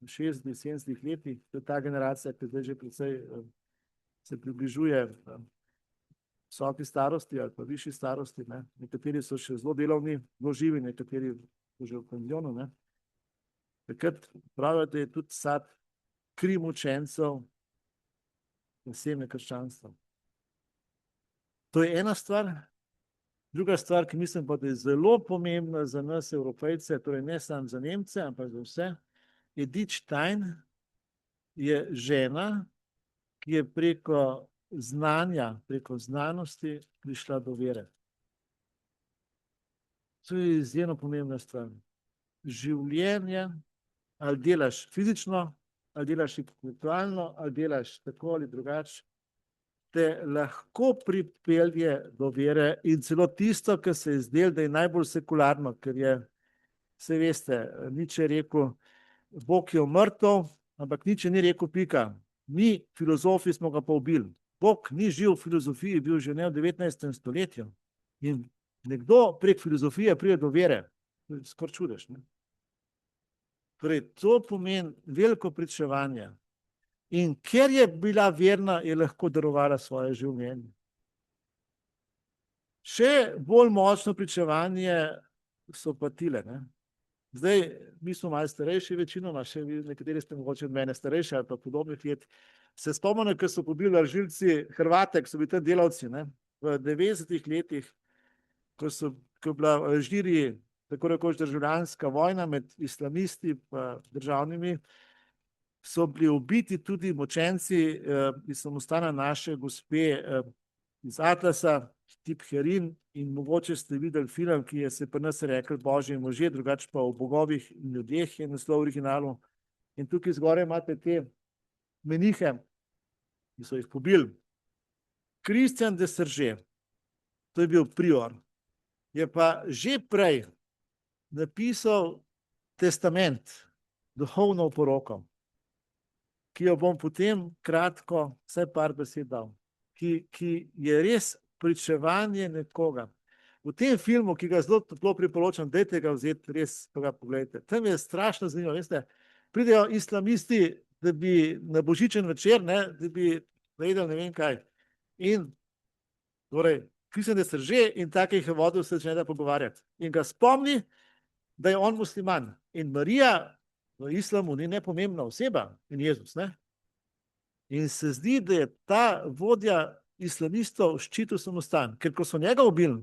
v 60-70 letih, to je ta generacija, ki zdaj že precej se približuje visoki starosti ali pa višji starosti, ne. Nekateri so še zelo delovni, zelo živi, nekateri so že v penzionu, ne. Takrat pravijo, da je tudi sad kri mučencev in seme krščanstva. To je ena stvar. Druga stvar, ki mislim pa, da je zelo pomembna za nas, Evropejce, torej ne samo za Nemce, ampak za vse, Edith Stein je žena, ki je preko znanja, preko znanosti prišla do vere. To je izjemno pomembna stvar. Življenje, ali delaš fizično, ali delaš intelektualno, ali delaš tako ali drugače, te lahko pripelje do vere in celo tisto, kar se je zdelo, da je najbolj sekularno, ker je, saj veste, Nietzsche je rekel, Bog je umrtel, ampak Nietzsche ni rekel pika. Mi, filozofi, smo ga pa ubili. Bog ni živ v filozofiji, bil že ne v 19. stoletju. In nekdo prek filozofije pride do vere. Skoraj čudež, ne? Torej, to pomeni veliko pričevanje. In ker je bila verna, je lahko darovala svoje življenje. Še bolj močno pričevanje so pa tile, ne? Zdaj, mi smo malo starejši večinoma, še nekateri ste mogoče od mene starejši ali pa podobnih let. Se spomnim, ko so pobili Alžirci Hrvate, ki so bili tam delavci, ne? V 90-ih letih, ko je bila v Alžiriji tako rekoč državljanska vojna med islamisti pa državnimi, so bili ubiti tudi mučenci iz samostana naše gospe iz Atlasa, tip Herin, in mogoče ste videli film, ki je se pri nas rekel Božji možje, drugače pa o bogovih in ljudeh je naslov v originalu. In tukaj zgoraj imate te menihe, ki so jih pobili. Christian de Serže, to je bil prior, je pa že prej napisal testament, duhovno poroko, ki jo bom potem kratko, vsaj par besed dal, ki je res pričevanje nekoga. V tem filmu, ki ga zelo toplo priporočam, dajte ga vzeti, res pa ga pogledajte. Tam je strašno zanimivo, veste, pridejo islamisti, da bi na božičen večer, ne, da bi najedel ne vem kaj. In torej, Christian de Serže in takih je vodil se začne pogovarjati. In ga spomni, da je on musliman. In Marija v islamu ni nepomembna oseba in Jezus, ne? In se zdi, da je ta vodja islamistov ščitil samostan, ker ko so njega ubili,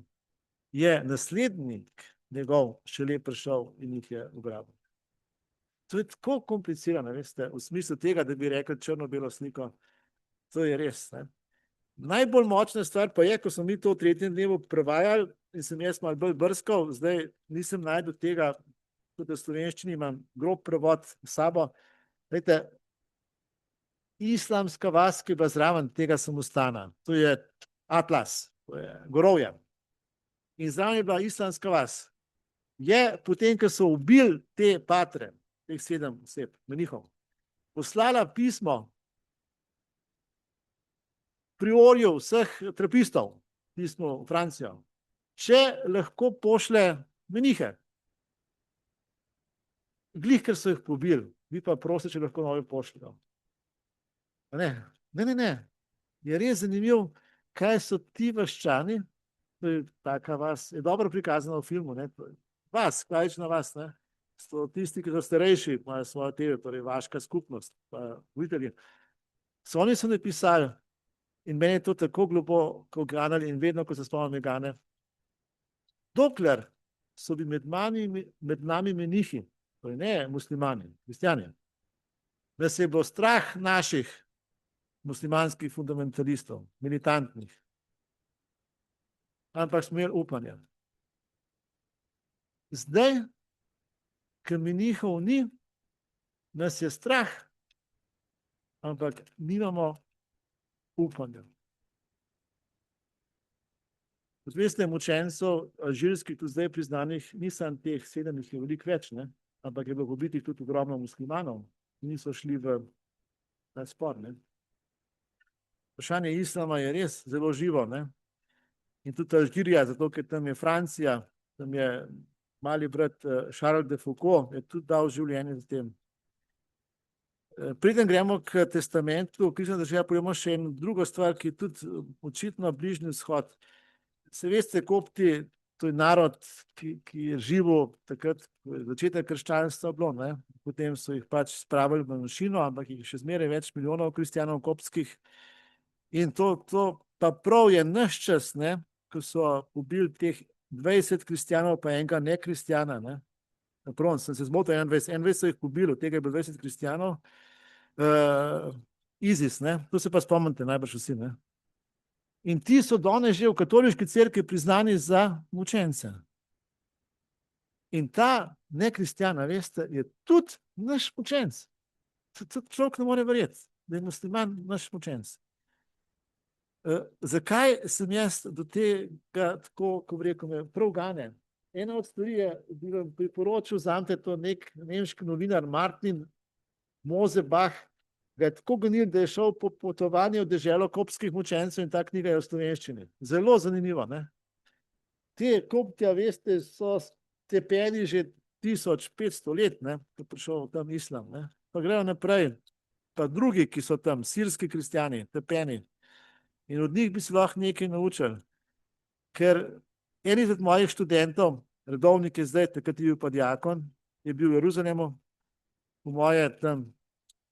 je naslednik njegov šele prišel in jih je ugrabil. To je tako komplicirano, veste, v smislu tega, da bi rekli črno-belo sliko, to je res, ne? Najbolj močna stvar pa je, ko smo mi to v 3. dnevu prevajali in sem jaz malo bolj brskal, zdaj nisem najdel tega, tudi v slovenščini imam grob prevod s sabo. Glejte, islamska vas, ki je bila zraven tega samostana, to je Atlas, to je gorovje. In zraven je bila islamska vas. Je potem, ko so ubili te patre, teh 7 oseb, menihov, poslala pismo priorju vseh trapistov, pismo v Francijo, če lahko pošle menihe. Glih, ker so jih pobili, vi pa prosite, če lahko nove pošljajo. Ne. Je res zanimivo, kaj so ti vaščani, to je taka vas, je dobro prikazano v filmu, ne? Vas, klasična vas, ne? So tisti, ki so starejši, imajo svojo TV, torej vaška skupnost, pa voditelji. So oni so napisali, in meni je to tako globoko ganali in vedno, ko se spomnim gane, dokler so bili med nami menihi, torej ne muslimani, kristjani, da se je bilo strah naših muslimanskih fundamentalistov, militantnih, ampak smo imeli upanje. Zdaj, ker menihov ni, nas je strah, ampak nimamo upanja. Kot veste, mučencev alžirskih tudi zdaj priznanih, nisem teh 7, jih je veliko več, ne? Ampak je bilo pobitih tudi ogromno muslimanov, ki niso šli v ta spor, ne? Vprašanje islama je res zelo živo, ne? In tudi Alžirija, zato ker tam je Francija, tam je mali brat Charles de Foucault, je tudi dal življenje za tem. Preden gremo k testamentu, Christian de Serže, pojemo še eno drugo stvar, ki je tudi očitno Bližnji vzhod. Se veste, kopti, to je narod, ki je živel takrat, začetek krščanstva bilo, ne? Potem so jih pač spravili v manjšino, ampak jih je še zmeraj več milijonov kristjanov koptskih. In to pa prav je naš čas, ne? ko so pobili teh 20 kristjanov, pa enega nekristjana, ne. Naprav, sem se zmotil, 21 so jih pobili, od tega je bilo 20 kristjanov. ISIS, ne, to se pa spomnite najbrž vsi, ne. In ti so danes že v katoliški cerkvi priznani za mučence. In ta nekristjan, veste, je tudi naš mučenec. Tudi človek ne more verjeti, da je musliman naš mučenec. Zakaj sem jaz do tega tako, ko bi rekel, me prav gane? Ena od stvari je, bi vam priporočil, vzamete to nek nemški novinar Martin Mosebach, ga je tako gonil, da je šel po potovanju v deželo koptskih mučencev in ta knjiga je v slovenščini. Zelo zanimivo, ne? Te Kopti, veste, so tepeni že 1500 let, ne, ko je prišel tam islam, ne. Pa grejo naprej, pa drugi, ki so tam, sirski kristjani, tepeni. In od njih bi se lahko nekaj naučili. Ker en izmed mojih študentov, redovnik je zdaj, takrat je bil pa diakon, je bil v Jeruzalemu, po moje tam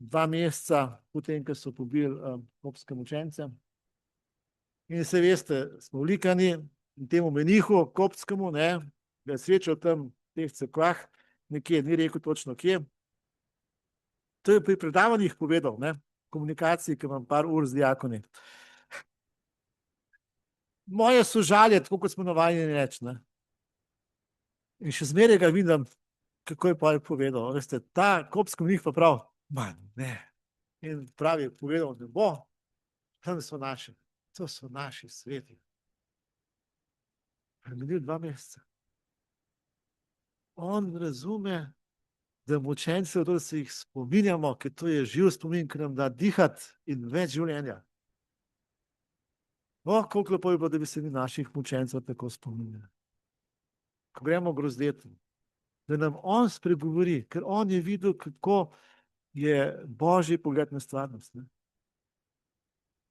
2 meseca, potem, ko so pobili koptske mučence. In se veste, smo vlikani in temu menihu koptskemu, ne, ga je srečal tam v teh cerkvah, nekje, ni rekel točno kje. To je pri predavanjih povedal, ne, komunikaciji, ki imam par ur z diakoni. Moje sožalje, tako kot smo navajeni reči, ne. In še zmeraj ga vidim, kako je pa povedal. Veste, ta koptski menih pa prav, ne. In pravi, povedal, ne bo, tam so naši, to so naši sveti. Minil 2 meseca. On razume, da mučencev, da se jih spominjamo, ker to je živ spomin, ki nam da dihati in več življenja. Koliko lepo je bilo, da bi se mi naših mučencev tako spominjali. Ko gremo grozdeti, da nam on spregovori, ker on je videl, kako je božji pogled na stvarnost.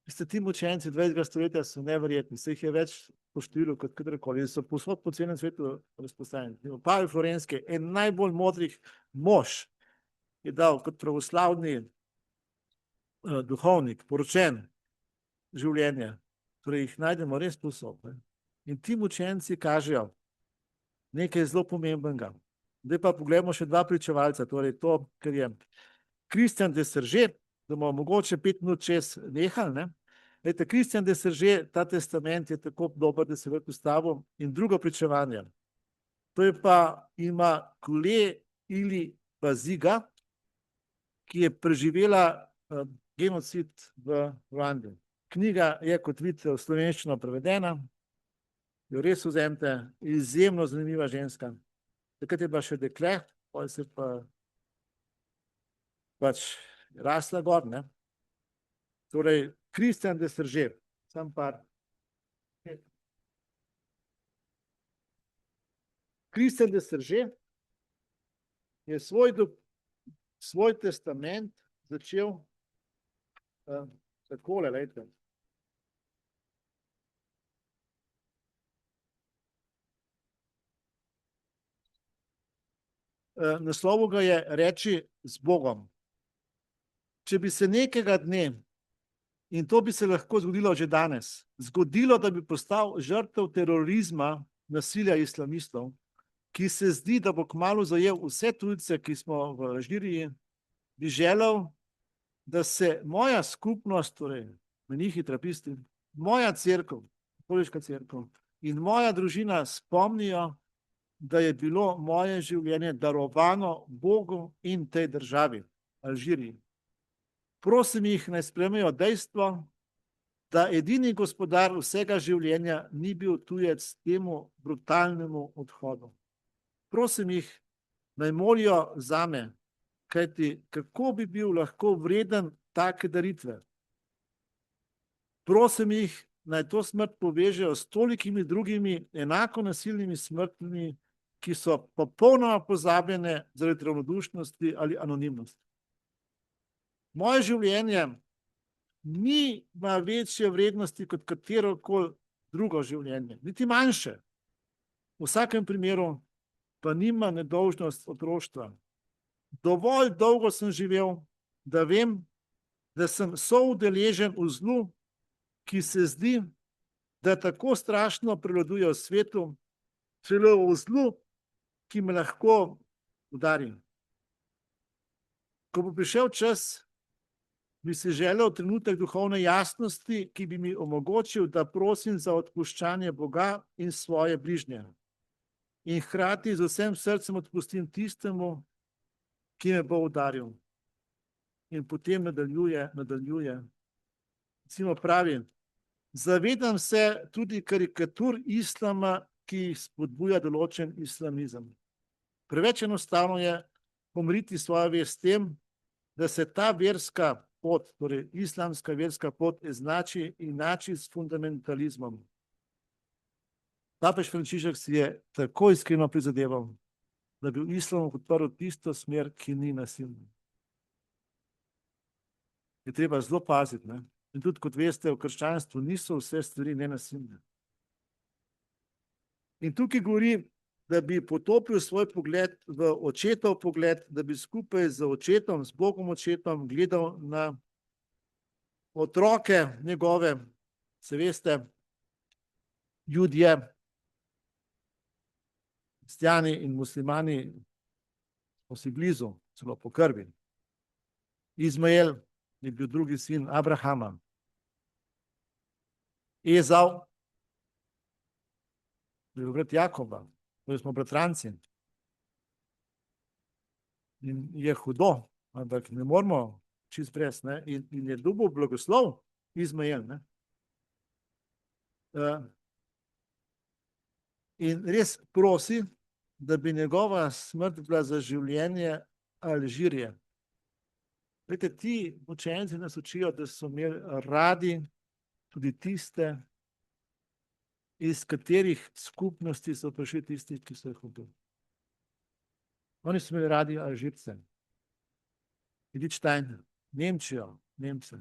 Veste, ti mučenci 20. stoletja so neverjetni, se jih je več po številu kot kadarkoli, so povsod po celem svetu razpostavljeni. Pavel Florenski, en najbolj modrih mož, je dal kot pravoslavni duhovnik, poročen življenje. Torej jih najdemo res povsod. In ti mučenci kažejo nekaj zelo pomembnega. Zdaj pa pogledamo še 2 pričevalca, torej to, ker je Christian de Serže, da bomo mogoče 5 minut čez nehali, ne. Glejte, Christian de Serže, ta testament je tako dober, da se je postavil. In drugo pričevanje, to je pa Immaculée ili Baziga, ki je preživela genocid v Rwandi. Knjiga je, kot vidite, v slovenščino prevedena, jo res vzemite, izjemno zanimiva ženska. Takrat je bila še dekle, potem se pa pač rasla gor, ne. Torej, Christian de Serže, sam par. Christian de Serže je svoj testament začel takole, lejte. Naslovil ga je Reči z Bogom. Če bi se nekega dne, in to bi se lahko zgodilo že danes, zgodilo, da bi postal žrtev terorizma, nasilja islamistov, ki se zdi, da bo kmalu zajel vse tujce, ki smo v Alžiriji, bi želel, da se moja skupnost, torej menihi, trapisti, moja cerkev, katoliška cerkev in moja družina spomnijo, da je bilo moje življenje darovano Bogu in tej državi, Alžiriji. Prosim jih, naj sprejmejo dejstvo, da edini gospodar vsega življenja ni bil tujec temu brutalnemu odhodu. Prosim jih, naj molijo zame, kajti kako bi bil lahko vreden take daritve. Prosim jih, naj to smrt povežejo s tolikimi drugimi enako nasilnimi smrtmi, ki so popolnoma pozabljene zaradi ravnodušnosti ali anonimnosti. Moje življenje nima večje vrednosti kot katerokoli drugo življenje, niti manjše. V vsakem primeru pa nima nedolžnost otroštva. Dovolj dolgo sem živel, da vem, da sem soudeležen v zlu, ki se zdi, da tako strašno prevladuje v svetu, celo v zlu, ki me lahko udari. Ko bo prišel čas, bi si želel trenutek duhovne jasnosti, ki bi mi omogočil, da prosim za odpuščanje Boga in svoje bližnje. In hkrati z vsem srcem odpustim tistemu, ki me bo udaril. In potem nadaljuje. Recimo pravi, zavedam se tudi karikatur islama, ki spodbuja določen islamizem. Preveč enostavno je pomiriti svojo vest s tem, da se ta verska pot, torej islamska verska pot, enači s fundamentalizmom. Papež Frančišek si je tako iskreno prizadeval, da bi v islamu podprl tisto smer, ki ni nasilna. Je treba zelo paziti, ne? In tudi, kot veste, v krščanstvu niso vse stvari nenasilne. In tukaj govori, da bi potopil svoj pogled v očetov pogled, da bi skupaj z očetom, z Bogom očetom gledal na otroke njegove, se veste, Judje, kristjani in muslimani so si blizu, celo po krvi. Izmael je bil drugi sin Abrahama. Ezau je bil brat Jakoba, torej smo bratranci. In je hudo, ampak ne moramo čist brez, ne? In je dobil blagoslov Izmael, ne? In res prosi, da bi njegova smrt bila za življenje Alžirije. Vete, ti učenci nas učijo, da so imeli radi tudi tiste, iz katerih skupnosti so prišli tisti, ki so jih ubili. Oni so imeli radi Alžirce, Liechtenstein, Nemčijo, Nemce.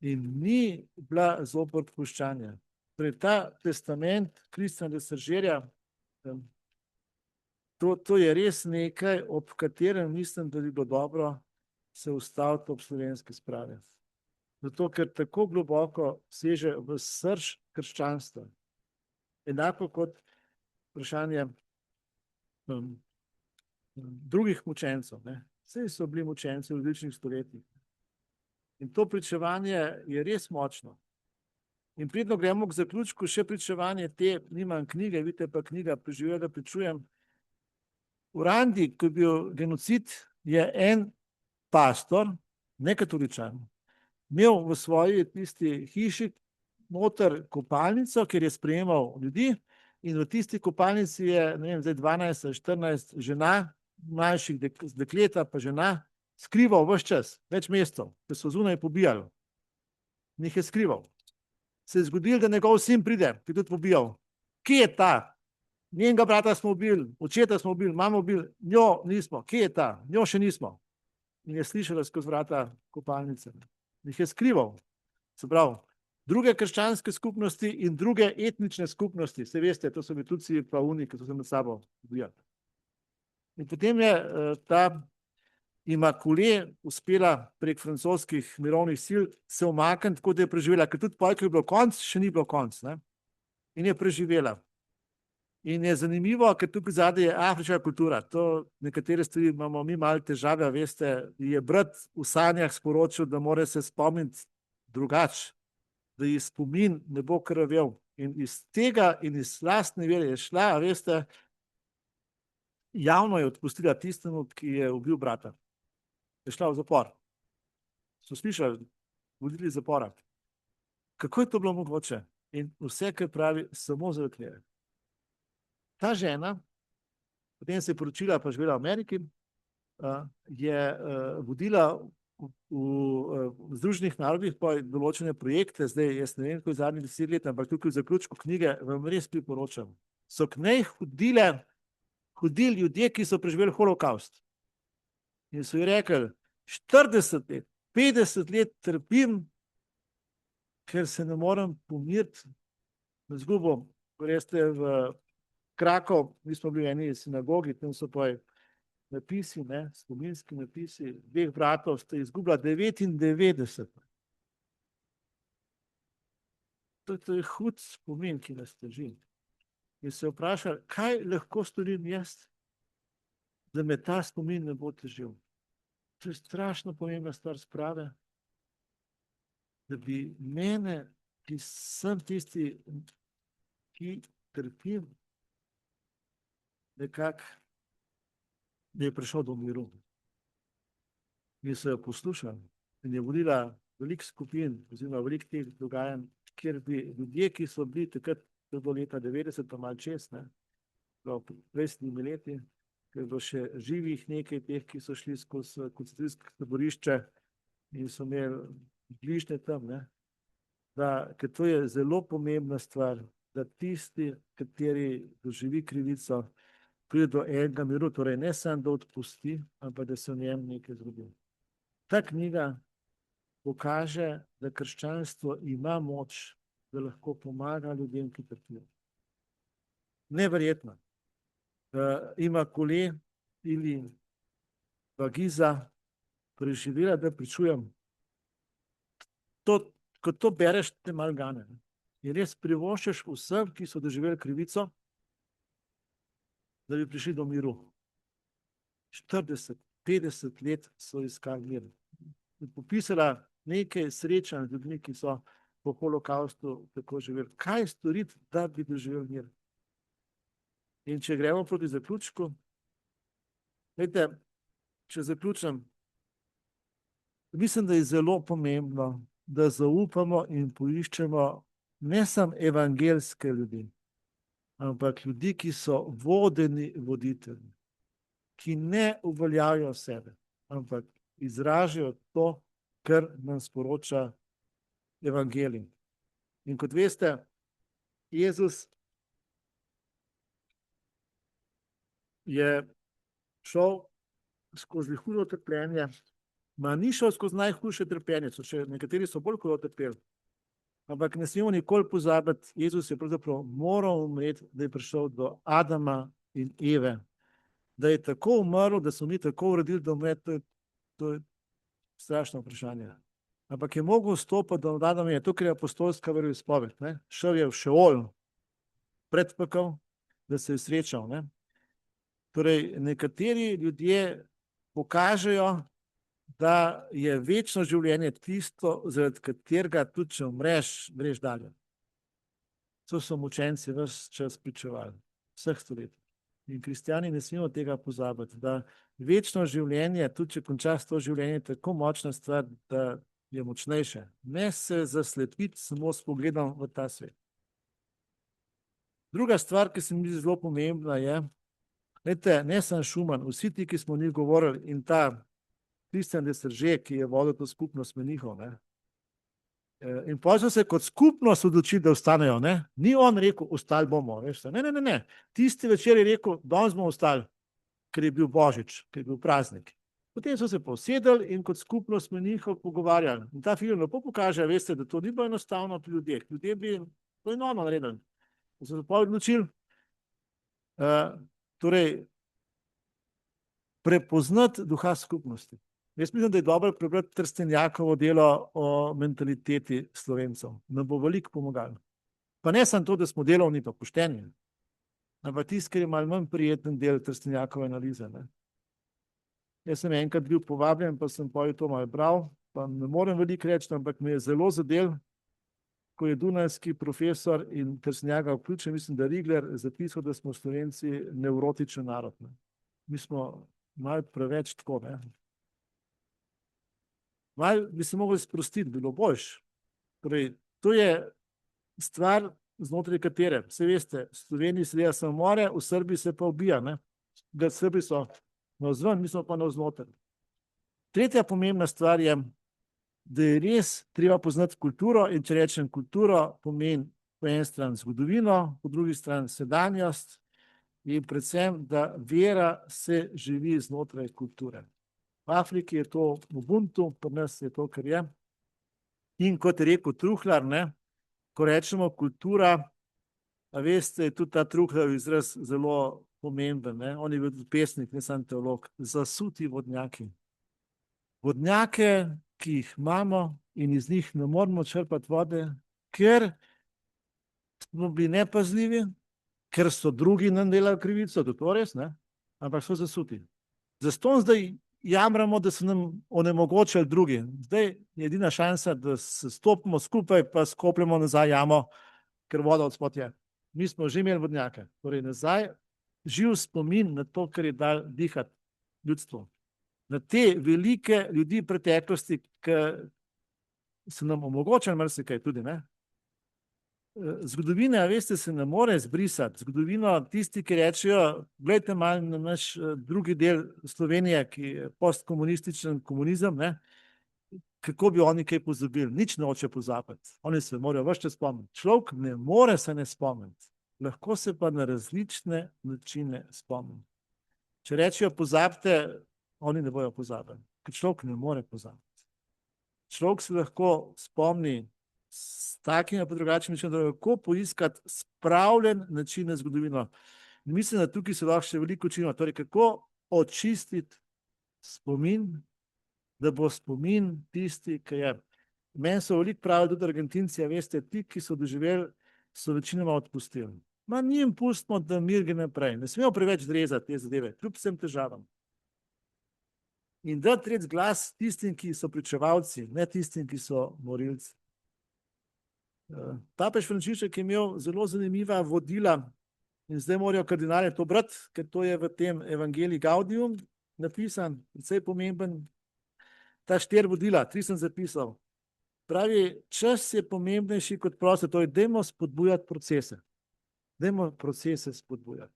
In ni bila zoper odpuščanje. Torej, ta testament Kristjana de Sarzerja, to je res nekaj, ob katerem mislim, da bi bilo dobro se ustaviti ob slovenski spravi. Zato, ker tako globoko seže v srž krščanstva. Enako kot vprašanje drugih mučencev, ne. Vsi so bili mučenci v različnih stoletjih. In to pričevanje je res močno. In predno gremo k zaključku, še pričevanje te, nimam knjige, vidite pa knjiga Preživela, pričujem. V Randi, ko je bil genocid, je en pastor, ne katoličan, imel v svoji tisti hiši noter kopalnico, kjer je sprejemal ljudi, in v tisti kopalnici je, ne vem, zdaj 12 ali 14 žena, mlajših dekleta pa žena, skrival ves čas, več mesecev, ker so zunaj pobijali. Njih je skrival. Se je zgodilo, da njegov sin pride, ki je tudi pobijal. Kje je ta? Njenega brata smo ubili, očeta smo ubili, mamo ubili, njo nismo. Kje je ta? Njo še nismo. In je slišala skozi vrata kopalnice. Jih je skrival. Se pravi, druge krščanske skupnosti in druge etnične skupnosti, se veste, to so bili Tutsi pa Uni, ki so se med sabo ubijali. In potem je ta Immaculée uspela prek francoskih mirovnih sil se umakniti, tako da je preživela, ker tudi pojko je bilo konc, še ni bilo konc, ne? In je preživela. In je zanimivo, ker tukaj zadaj je afriška kultura. To nekatere stvari imamo mi malo težave, veste, je brat v sanjah sporočil, da mora se spomniti drugače, da ji spomin ne bo krvavel. In iz tega in iz lastne vere je šla, veste, javno je odpustila tistemu, ki je ubil brata. Je šla v zapor. So slišali, vodili zapora. Kako je to bilo mogoče? In vse, kar pravi, samo zaradi vere. Ta žena, potem se je poročila, pa živela v Ameriki, je vodila v Združenih narodih pa določene projekte, zdaj jaz ne vem, ko je zadnjih 10 let, ampak tukaj v zaključku knjige vam res priporočam. So k njej hodili ljudje, ki so preživeli holokaust. In so ji rekli, 40 let, 50 let trpim, ker se ne morem pomiriti na izgubo. Greste v Krakov, mi smo bili v eni sinagogi, tam so pa napisi, ne, spominski napisi, dveh bratov sta izgubila 99. to je hud spomin, ki nas teži. In se vpraša, kaj lahko storim jaz, da me ta spomin ne bo težil. To je strašno pomembna stvar sprave, da bi mene, ki sem tisti, ki trpim, nekako, da je prišel do miru. In so jo poslušali. In je vodila veliko skupin, oziroma veliko teh dogajanj, kjer bi ljudje, ki so bili takrat do leta 90, pa malo čez, prejšnjimi leti, ker je bilo še živih nekaj teh, ki so šli skozi koncentracijsko taborišče in so imeli bližnje tam, ker to je zelo pomembna stvar, da tisti, kateri doživi krivico, pride do enega miru, torej ne samo, da odpusti, ampak da se v njem nekaj zgodi. Ta knjiga pokaže, da krščanstvo ima moč, da lahko pomaga ljudem, ki trpijo. Neverjetno. Ima Kole ili Vagiza preživela, da pričujem. Ko to bereš, te malo gane. In res privoščiš vsem, ki so doživeli krivico, da bi prišli do miru. 40, 50 let so iskali mir. In popisala nekaj srečanj z ljudmi, ki so po holokaustu tako živeli. Kaj storiti, da bi doživeli mir? In če gremo proti zaključku, glejte, če zaključim, mislim, da je zelo pomembno, da zaupamo in poiščemo ne samo evangelske ljudi, ampak ljudi, ki so vodeni voditelji, ki ne uveljavljajo sebe, ampak izražajo to, kar nam sporoča evangelij. In kot veste, Jezus je šel skozi hudo trpljenje, ni šel skozi najhujše trpljenje, nekateri so bolj hudo trpeli, ampak ne smemo nikoli pozabiti, Jezus je pravzaprav moral umreti, da je prišel do Adama in Eve, da je tako umrl, da so mi tako uredili, da umre, to je strašno vprašanje. Ampak je mogel vstopiti do Adama in Eve, to, ker je apostolska veroizpoved, šel je v Šeol, predpekel, da se je srečal, Torej, nekateri ljudje pokažejo, da je večno življenje tisto, zaradi katerega tudi, če umreš, greš dalje. To so mučenci ves čas pričevali, vseh stoletij. In kristjani ne smemo tega pozabiti, da večno življenje, tudi če končaš to življenje, je tako močna stvar, da je močnejše. Ne se zaslepiti samo s pogledom v ta svet. Druga stvar, ki se mi zdi zelo pomembna, je, ne samo Šuman, vsi ti, ki smo o njih govorili, in ta Kristjan de Srže, ki je vodil to skupnost menihov. In potem so se kot skupnost odločili, da ostanejo. Ni on rekel, ostali bomo. Ne. Tisti večer je rekel, danes bomo ostali, ker je bil Božič, ker je bil praznik. Potem so se posedeli in kot skupnost menihov pogovarjali. In ta film lepo pokaže, veste, da to ni bilo enostavno pri ljudeh. Ljudje bi to enormno naredili. So se pa odločili, torej, prepoznati duha skupnosti. Jaz mislim, da je dobro prebrati Trstenjakovo delo o mentaliteti Slovencev. Nam bo veliko pomagalo. Pa ne samo to, da smo delovni pa pošteni, ampak tisti, ker je malo manj prijeten del Trstenjakove analize. Jaz sem enkrat bil povabljen, pa sem potem to malo bral, pa ne morem veliko reči, ampak me je zelo zadel, ko je dunajski profesor in Trstenjaka vključen, mislim, da Rigler zapisal, da smo Slovenci nevrotičen narod. Mi smo malo preveč tako, Malo bi se mogli sprostiti, bilo boljše. Torej, to je stvar, znotraj katere, vse veste, v Sloveniji se dela samomore, v Srbiji se pa ubija, da Srbi so navzven, mi smo pa navznoter. Tretja pomembna stvar je, da je res treba poznati kulturo, in če rečem kulturo, pomeni po eni strani zgodovino, po drugi strani sedanjost in predvsem, da vera se živi znotraj kulture. V Afriki je to Ubuntu, pri nas je to, kar je. In kot je rekel Truhlar, ko rečemo kultura, a veste, je tudi ta Truhlar izraz zelo pomemben. On je bil tudi pesnik, ne samo teolog. Zasuti vodnjaki. Vodnjake, ki jih imamo in iz njih ne moremo črpati vode, ker smo bili nepazljivi, ker so drugi nam delali krivico, to res, ne? Ampak so zasuti. Zato zdaj jamramo, da so nam onemogočili drugi. Zdaj je edina šansa, da se stopimo skupaj, pa skopljemo nazaj jamo, ker voda od spod je. Mi smo že imeli vodnjake. Torej nazaj živ spomin na to, kar je dal dihati ljudstvo. Na te velike ljudi preteklosti, ki so nam omogočili marsikaj tudi, ne? Zgodovina, veste, se ne more zbrisati. Zgodovino tisti, ki rečejo, gledajte malo na naš drugi del Slovenije, ki je postkomunističen komunizem, ne? Kako bi oni kaj pozabili? Nič ne hoče pozabiti. Oni se morajo ves čas spomniti. Človek ne more se ne spomniti. Lahko se pa na različne načine spomniti. Če rečejo pozabite, oni ne bojo pozabili. Ker človek ne more pozabiti. Človek se lahko spomni s takim pa drugačnim načinom, kako poiskati spravljen način na zgodovino. In mislim, da tukaj se lahko še veliko učimo. Torej, kako očistiti spomin, da bo spomin tisti, ki je. Meni so veliko pravili tudi Argentinci, veste, ti, ki so doživeli, so večinoma odpustili. Ma njim pustimo, da mir gre naprej. Ne smemo preveč drezati te zadeve, kljub vsem težavam. In da treti glas tistim, ki so pričevalci, ne tistim, ki so morilci. Papež Frančišek je imel zelo zanimiva vodila in zdaj morajo kardinali to brati, ker to je v tem Evangelii Gaudium napisan, precej pomemben. Ta 4 vodila, 3 sem zapisal. Pravi, čas je pomembnejši kot prostor, torej dajmo spodbujati procese. Dajmo procese spodbujati.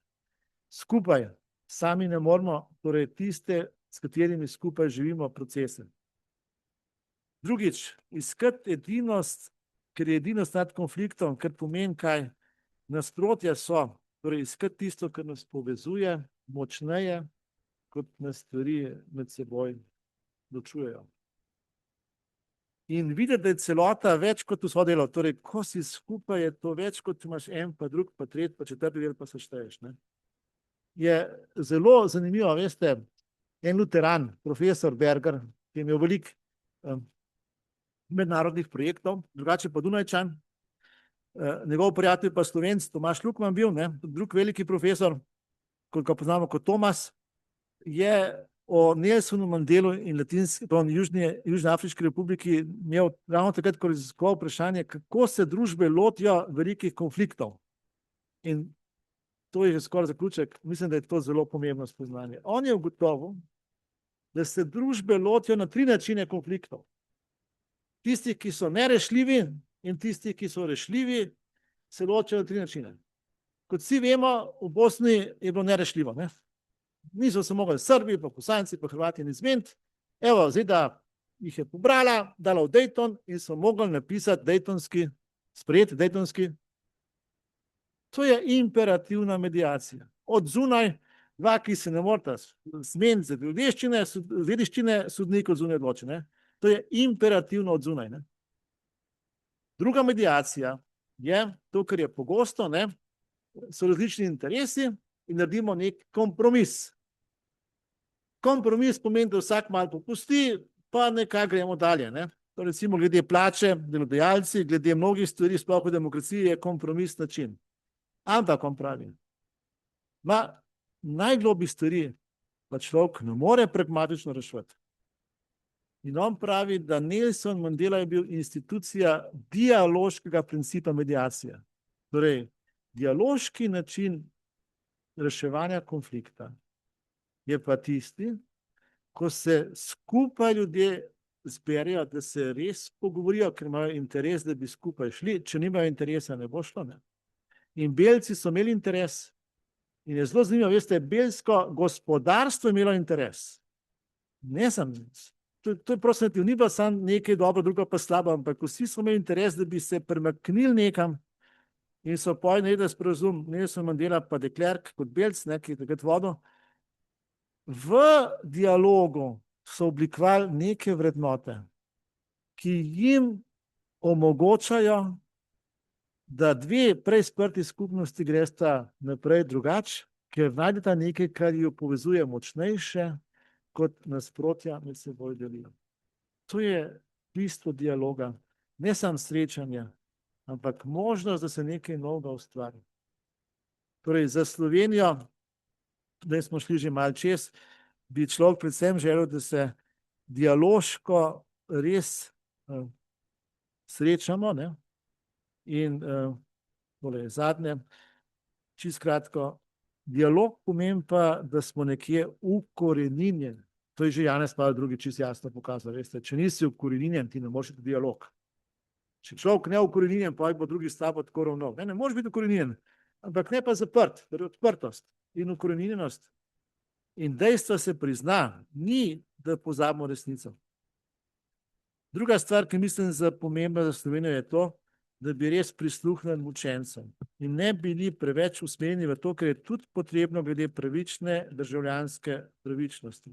Skupaj, sami ne moramo, torej tiste, s katerimi skupaj živimo, procese. Drugič, iskati edinost, ker je edinost nad konfliktom, ker pomeni, kaj nasprotja so, torej iskati tisto, kar nas povezuje, močneje, kot nas stvari med seboj ločujejo. In videti, da je celota več kot vso delo, torej ko si skupaj, je to več kot imaš en, pa drug, pa tretji, pa četrti del, pa se šteješ, ne? Je zelo zanimivo, veste, en luteran, profesor Berger, ki je imel veliko mednarodnih projektov, drugače pa Dunajčan, njegov prijatelj pa Slovenc, Tomaž Lukman bil, ne, drug veliki profesor, kot ga poznamo kot Tomas, je o Nelsonu Mandelu in Južnoafriški republiki imel ravno takrat, ko je raziskoval vprašanje, kako se družbe lotijo velikih konfliktov. In to je že skoraj zaključek, mislim, da je to zelo pomembno spoznanje. On je ugotovil, da se družbe lotijo na 3 načine konfliktov. Tisti, ki so nerešljivi, in tisti, ki so rešljivi, se ločijo na 3 načine. Kot vsi vemo, v Bosni je bilo nerešljivo, ne? Niso se mogli Srbi, pa Bosanci, pa Hrvati izmeniti. Evo, ZDA jih je pobrala, dala v Dayton in so mogli napisati Daytonski, sprejeti Daytonski. To je imperativna medijacija. Od zunaj, 2, ki se ne morata zmeniti za dediščine, sodnik od zunaj odloči, ne? To je imperativno od zunaj, ne? Druga medijacija je to, kar je pogosto, ne? So različni interesi in naredimo nek kompromis. Kompromis pomeni, da vsak malo popusti, pa nekaj gremo dalje, ne? To recimo glede plače, delodajalci, glede mnogih stvari, sploh v demokraciji, je kompromis način. Ampak on pravi, najglobji stvari pa človek ne more pragmatično reševati. In on pravi, da Nelson Mandela je bil institucija dialoškega principa medijacije. Torej, dialoški način reševanja konflikta je pa tisti, ko se skupaj ljudje zberijo, da se res pogovorijo, ker imajo interes, da bi skupaj šli. Če nimajo interesa, ne bo šlo, ne? In Belci so imeli interes. In je zelo zanimivo, veste, belsko gospodarstvo je imelo interes. Ne sem, to je prosim, ni bilo samo nekaj dobro, drugo pa slabo, ampak vsi so imeli interes, da bi se premaknili nekam in so naredili sporazum, Nelson Mandela pa de Klerk kot Belc, ki je takrat vodil. V dialogu so oblikovali neke vrednote, ki jim omogočajo, da 2 prej sprti skupnosti gresta naprej drugače, ker najdeta nekaj, kar jo povezuje močnejše, kot nasprotja med seboj delijo. To je bistvo dialoga, ne samo srečanja, ampak možnost, da se nekaj novega ustvari. Torej, za Slovenijo, da smo šli že malo čez, bi človek predvsem želel, da se dialoško res srečamo, ne? In tole zadnje, čisto kratko, dialog pomeni pa, da smo nekje ukoreninjeni. To je že Janez Pavel II. Čisto jasno pokazal, veste, če nisi ukoreninjen, ti ne moreš biti dialog. Če človek ne ukoreninjen, pa bo drugi s tabo tako ravnal. Ne moreš biti ukoreninjen, ampak ne pa zaprt, torej odprtost in ukoreninjenost. In dejstvo se prizna, ni, da pozabimo resnico. Druga stvar, ki mislim za pomembna za Slovenijo, je to, da bi res prisluhnili učencem in ne bili preveč usmerjeni v to, ker je tudi potrebno glede pravične državljanske pravičnosti.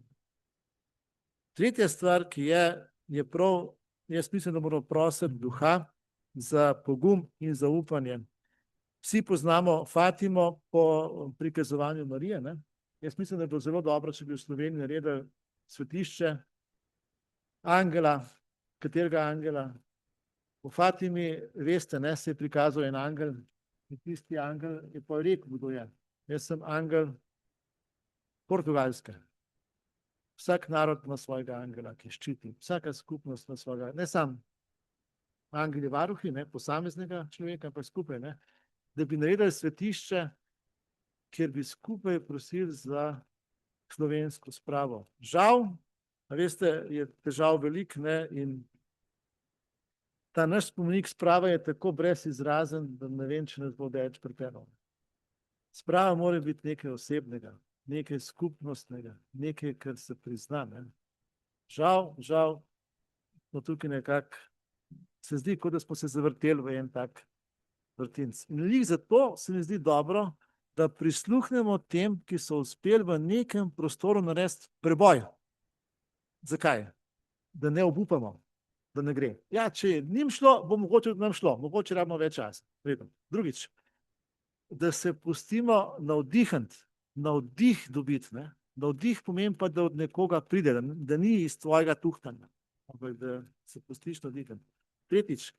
Tretja stvar, ki je prav, jaz mislim, da moramo prositi duha za pogum in zaupanje. Vsi poznamo Fatimo po prikazovanju Marije, ne? Jaz mislim, da je bilo zelo dobro, če bi v Sloveniji naredili svetišče angela. Katerega angela? V Fatimi, veste, ne, se je prikazal en angel in tisti angel je pa rekel, kdo je. Jaz sem angel Portugalske. Vsak narod ima svojega angela, ki ščiti. Vsaka skupnost ima svojega, ne samo angeli varuhi, ne, posameznega človeka, pa skupaj, ne, da bi naredili svetišče, kjer bi skupaj prosili za slovensko spravo. Žal, veste, je težav veliko, ne, in ta naš spomenik sprava je tako brezizrazen, da ne vem, če nas bo več pripeljal. Sprava mora biti nekaj osebnega, nekaj skupnostnega, nekaj, kar se prizna. Ne. Žal, no tukaj nekako se zdi, kot da smo se zavrteli v en tak vrtinc. In lih zato se mi zdi dobro, da prisluhnemo tem, ki so uspeli v nekem prostoru narediti preboj. Zakaj? Da ne obupamo, da ne gre. Ja, če njim šlo, bo mogoče nam šlo, mogoče rabimo več časa. Drugič, da se pustimo navdihniti, navdih dobiti. Ne? Navdih pomeni pa, da od nekoga pride, da ni iz tvojega tuhtanja, ampak da se pustiš navdihniti. Tretjič,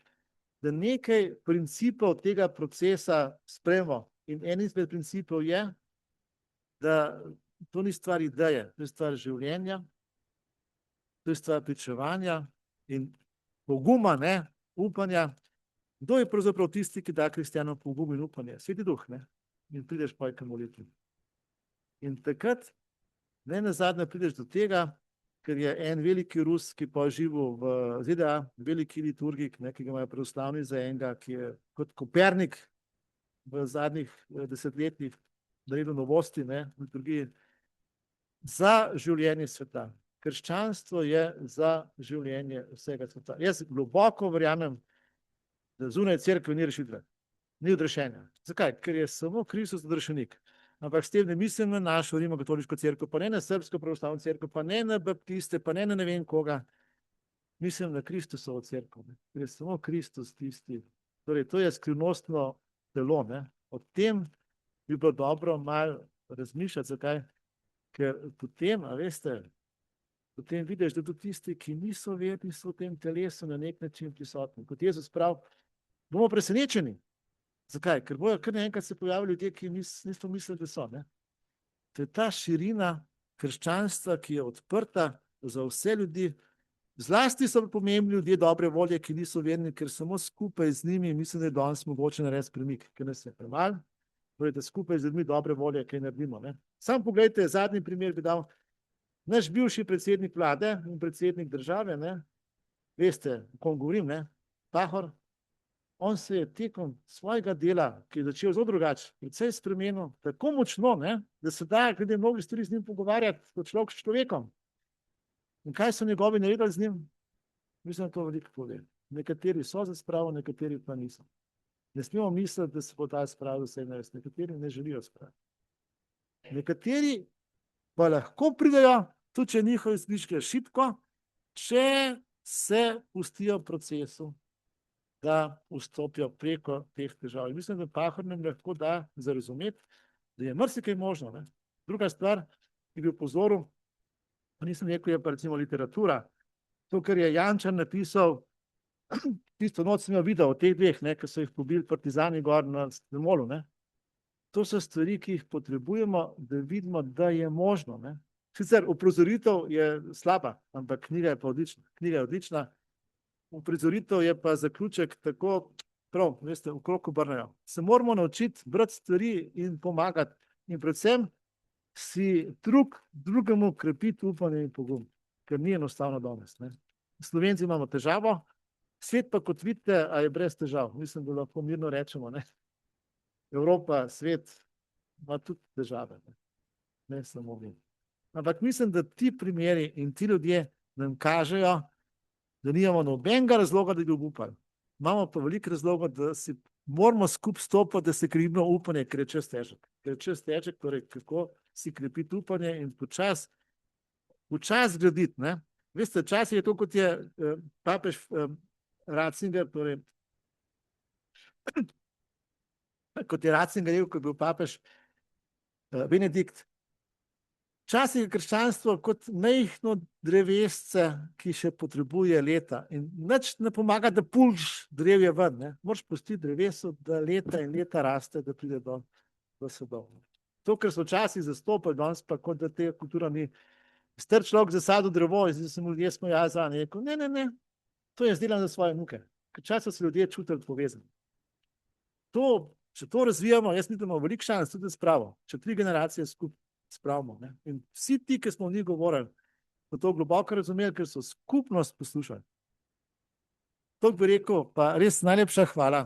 da nekaj principov tega procesa sprejmemo. In en izmed principov je, da to ni stvar ideje, to je stvar življenja, to je stvar pričevanja in poguma, ne, upanja. Kdo je pravzaprav tisti, ki da kristjanom pogum in upanje? Sveti Duh, ne? In prideš pa k molitvi. In takrat, ne nazadnje prideš do tega, ker je en veliki Rus, ki pa živel v ZDA, veliki liturgik, ne, ki ga imajo pravoslavni za enega, ki je kot Kopernik v zadnjih desetletjih naredil novosti, ne, v liturgiji, za življenje sveta. Krščanstvo je za življenje vsega sveta. Jaz globoko verjamem, da zunaj cerkve ni rešitve, ni odrešenja. Zakaj? Ker je samo Kristus odrešenik. Ampak s tem ne mislim na našo rimokatoliško cerkev, pa ne na srbsko pravoslavno cerkev, pa ne na baptiste, pa ne na ne vem koga. Mislim na Kristusovo cerkev, ker je samo Kristus tisti. Torej, to je skrivnostno telo, ne. O tem bi bilo dobro malo razmišljati. Zakaj? Ker potem, a veste, potem vidiš, da tudi tisti, ki niso verni, so v tem telesu na nek način prisotni. Kot Jezus pravi, bomo presenečeni. Zakaj? Ker bojo kar naenkrat se pojavili ljudje, ki nismo mislili, da so. Ne? To je ta širina krščanstva, ki je odprta za vse ljudi. Zlasti so pomembni ljudje dobre volje, ki niso verni, ker samo skupaj z njimi mislim, da je danes mogoče narediti premik, ker nas je premalo, torej da skupaj z ljudmi dobre volje kaj naredimo. Ne? Sam pogledajte, zadnji primer bi dal, naš bivši predsednik vlade in predsednik države, ne? Veste, o kom govorim, ne? Pahor. On se je tekom svojega dela, ki je začel zelo drugače, precej spremenil, tako močno, ne, da se da glede mnogih stvari z njim pogovarjati kot človek s človekom. In kaj so njegovi naredili z njim? Mislim, da to veliko pove. Nekateri so za spravo, nekateri pa niso. Ne smemo misliti, da se bo ta spravo vse narediti. Nekateri ne želijo spravo. Nekateri pa lahko pridejo, tudi če njihove izkušnje šibko, če se pustijo procesu, da vstopijo preko teh težav. In mislim, da Pahor nam lahko da za razumeti, da je marsikaj možno. Ne? Druga stvar, ki bi opozoril, pa nisem rekel, je pa recimo literatura. To, kar je Jančar napisal, tisto noč sem jo videl od teh dveh, ki so jih pobili partizani gor na Strmolu. To so stvari, ki jih potrebujemo, da vidimo, da je možno. Sicer uprizoritev je slaba, ampak knjiga je pa odlična. Knjiga je odlična. Uprizoritev je pa zaključek tako, prav, veste, okrog obrnejo. Se moramo naučiti brati stvari in pomagati. In predvsem si drugemu krepiti upanje in pogum, ker ni enostavno danes. Slovenci imamo težavo, svet pa, kot vidite, je brez težav. Mislim, da lahko mirno rečemo. Evropa, svet ima tudi težave. Ne samo mi. Ampak mislim, da ti primeri in ti ljudje nam kažejo, da nimamo nobenega razloga, da bi obupali. Imamo pa veliko razloga, da si moramo skupaj stopiti, da se krepimo upanje, ker je čas težek. Ker je čas težek, torej kako si krepiti upanje in počas graditi. Veste, včasih je to, kot je papež Ratzinger, torej kot je Ratzinger rekel, ko je bil papež Benedikt. Včasih je krščanstvo kot majhno drevesce, ki še potrebuje leta. In nič ne pomaga, da puljš drevje ven. Moraš pustiti drevesu, da leta in leta raste, da pride do sadov. To, kar so včasih zastopali, danes pa kot da te kultura ni. Star človek zasadil drevo in se mu ljudje smejali za neko. Ne, to je izdelano za svoje vnuke. Ker včasih so ljudje čutili povezani. Če to razvijamo, jaz mislim, da imamo veliko šans tudi spravo. Če 3 generacije skupaj spravimo. In vsi ti, ki smo v njih govorili, so to globoko razumeli, ker so skupnost poslušali. To bi rekel, pa res najlepša hvala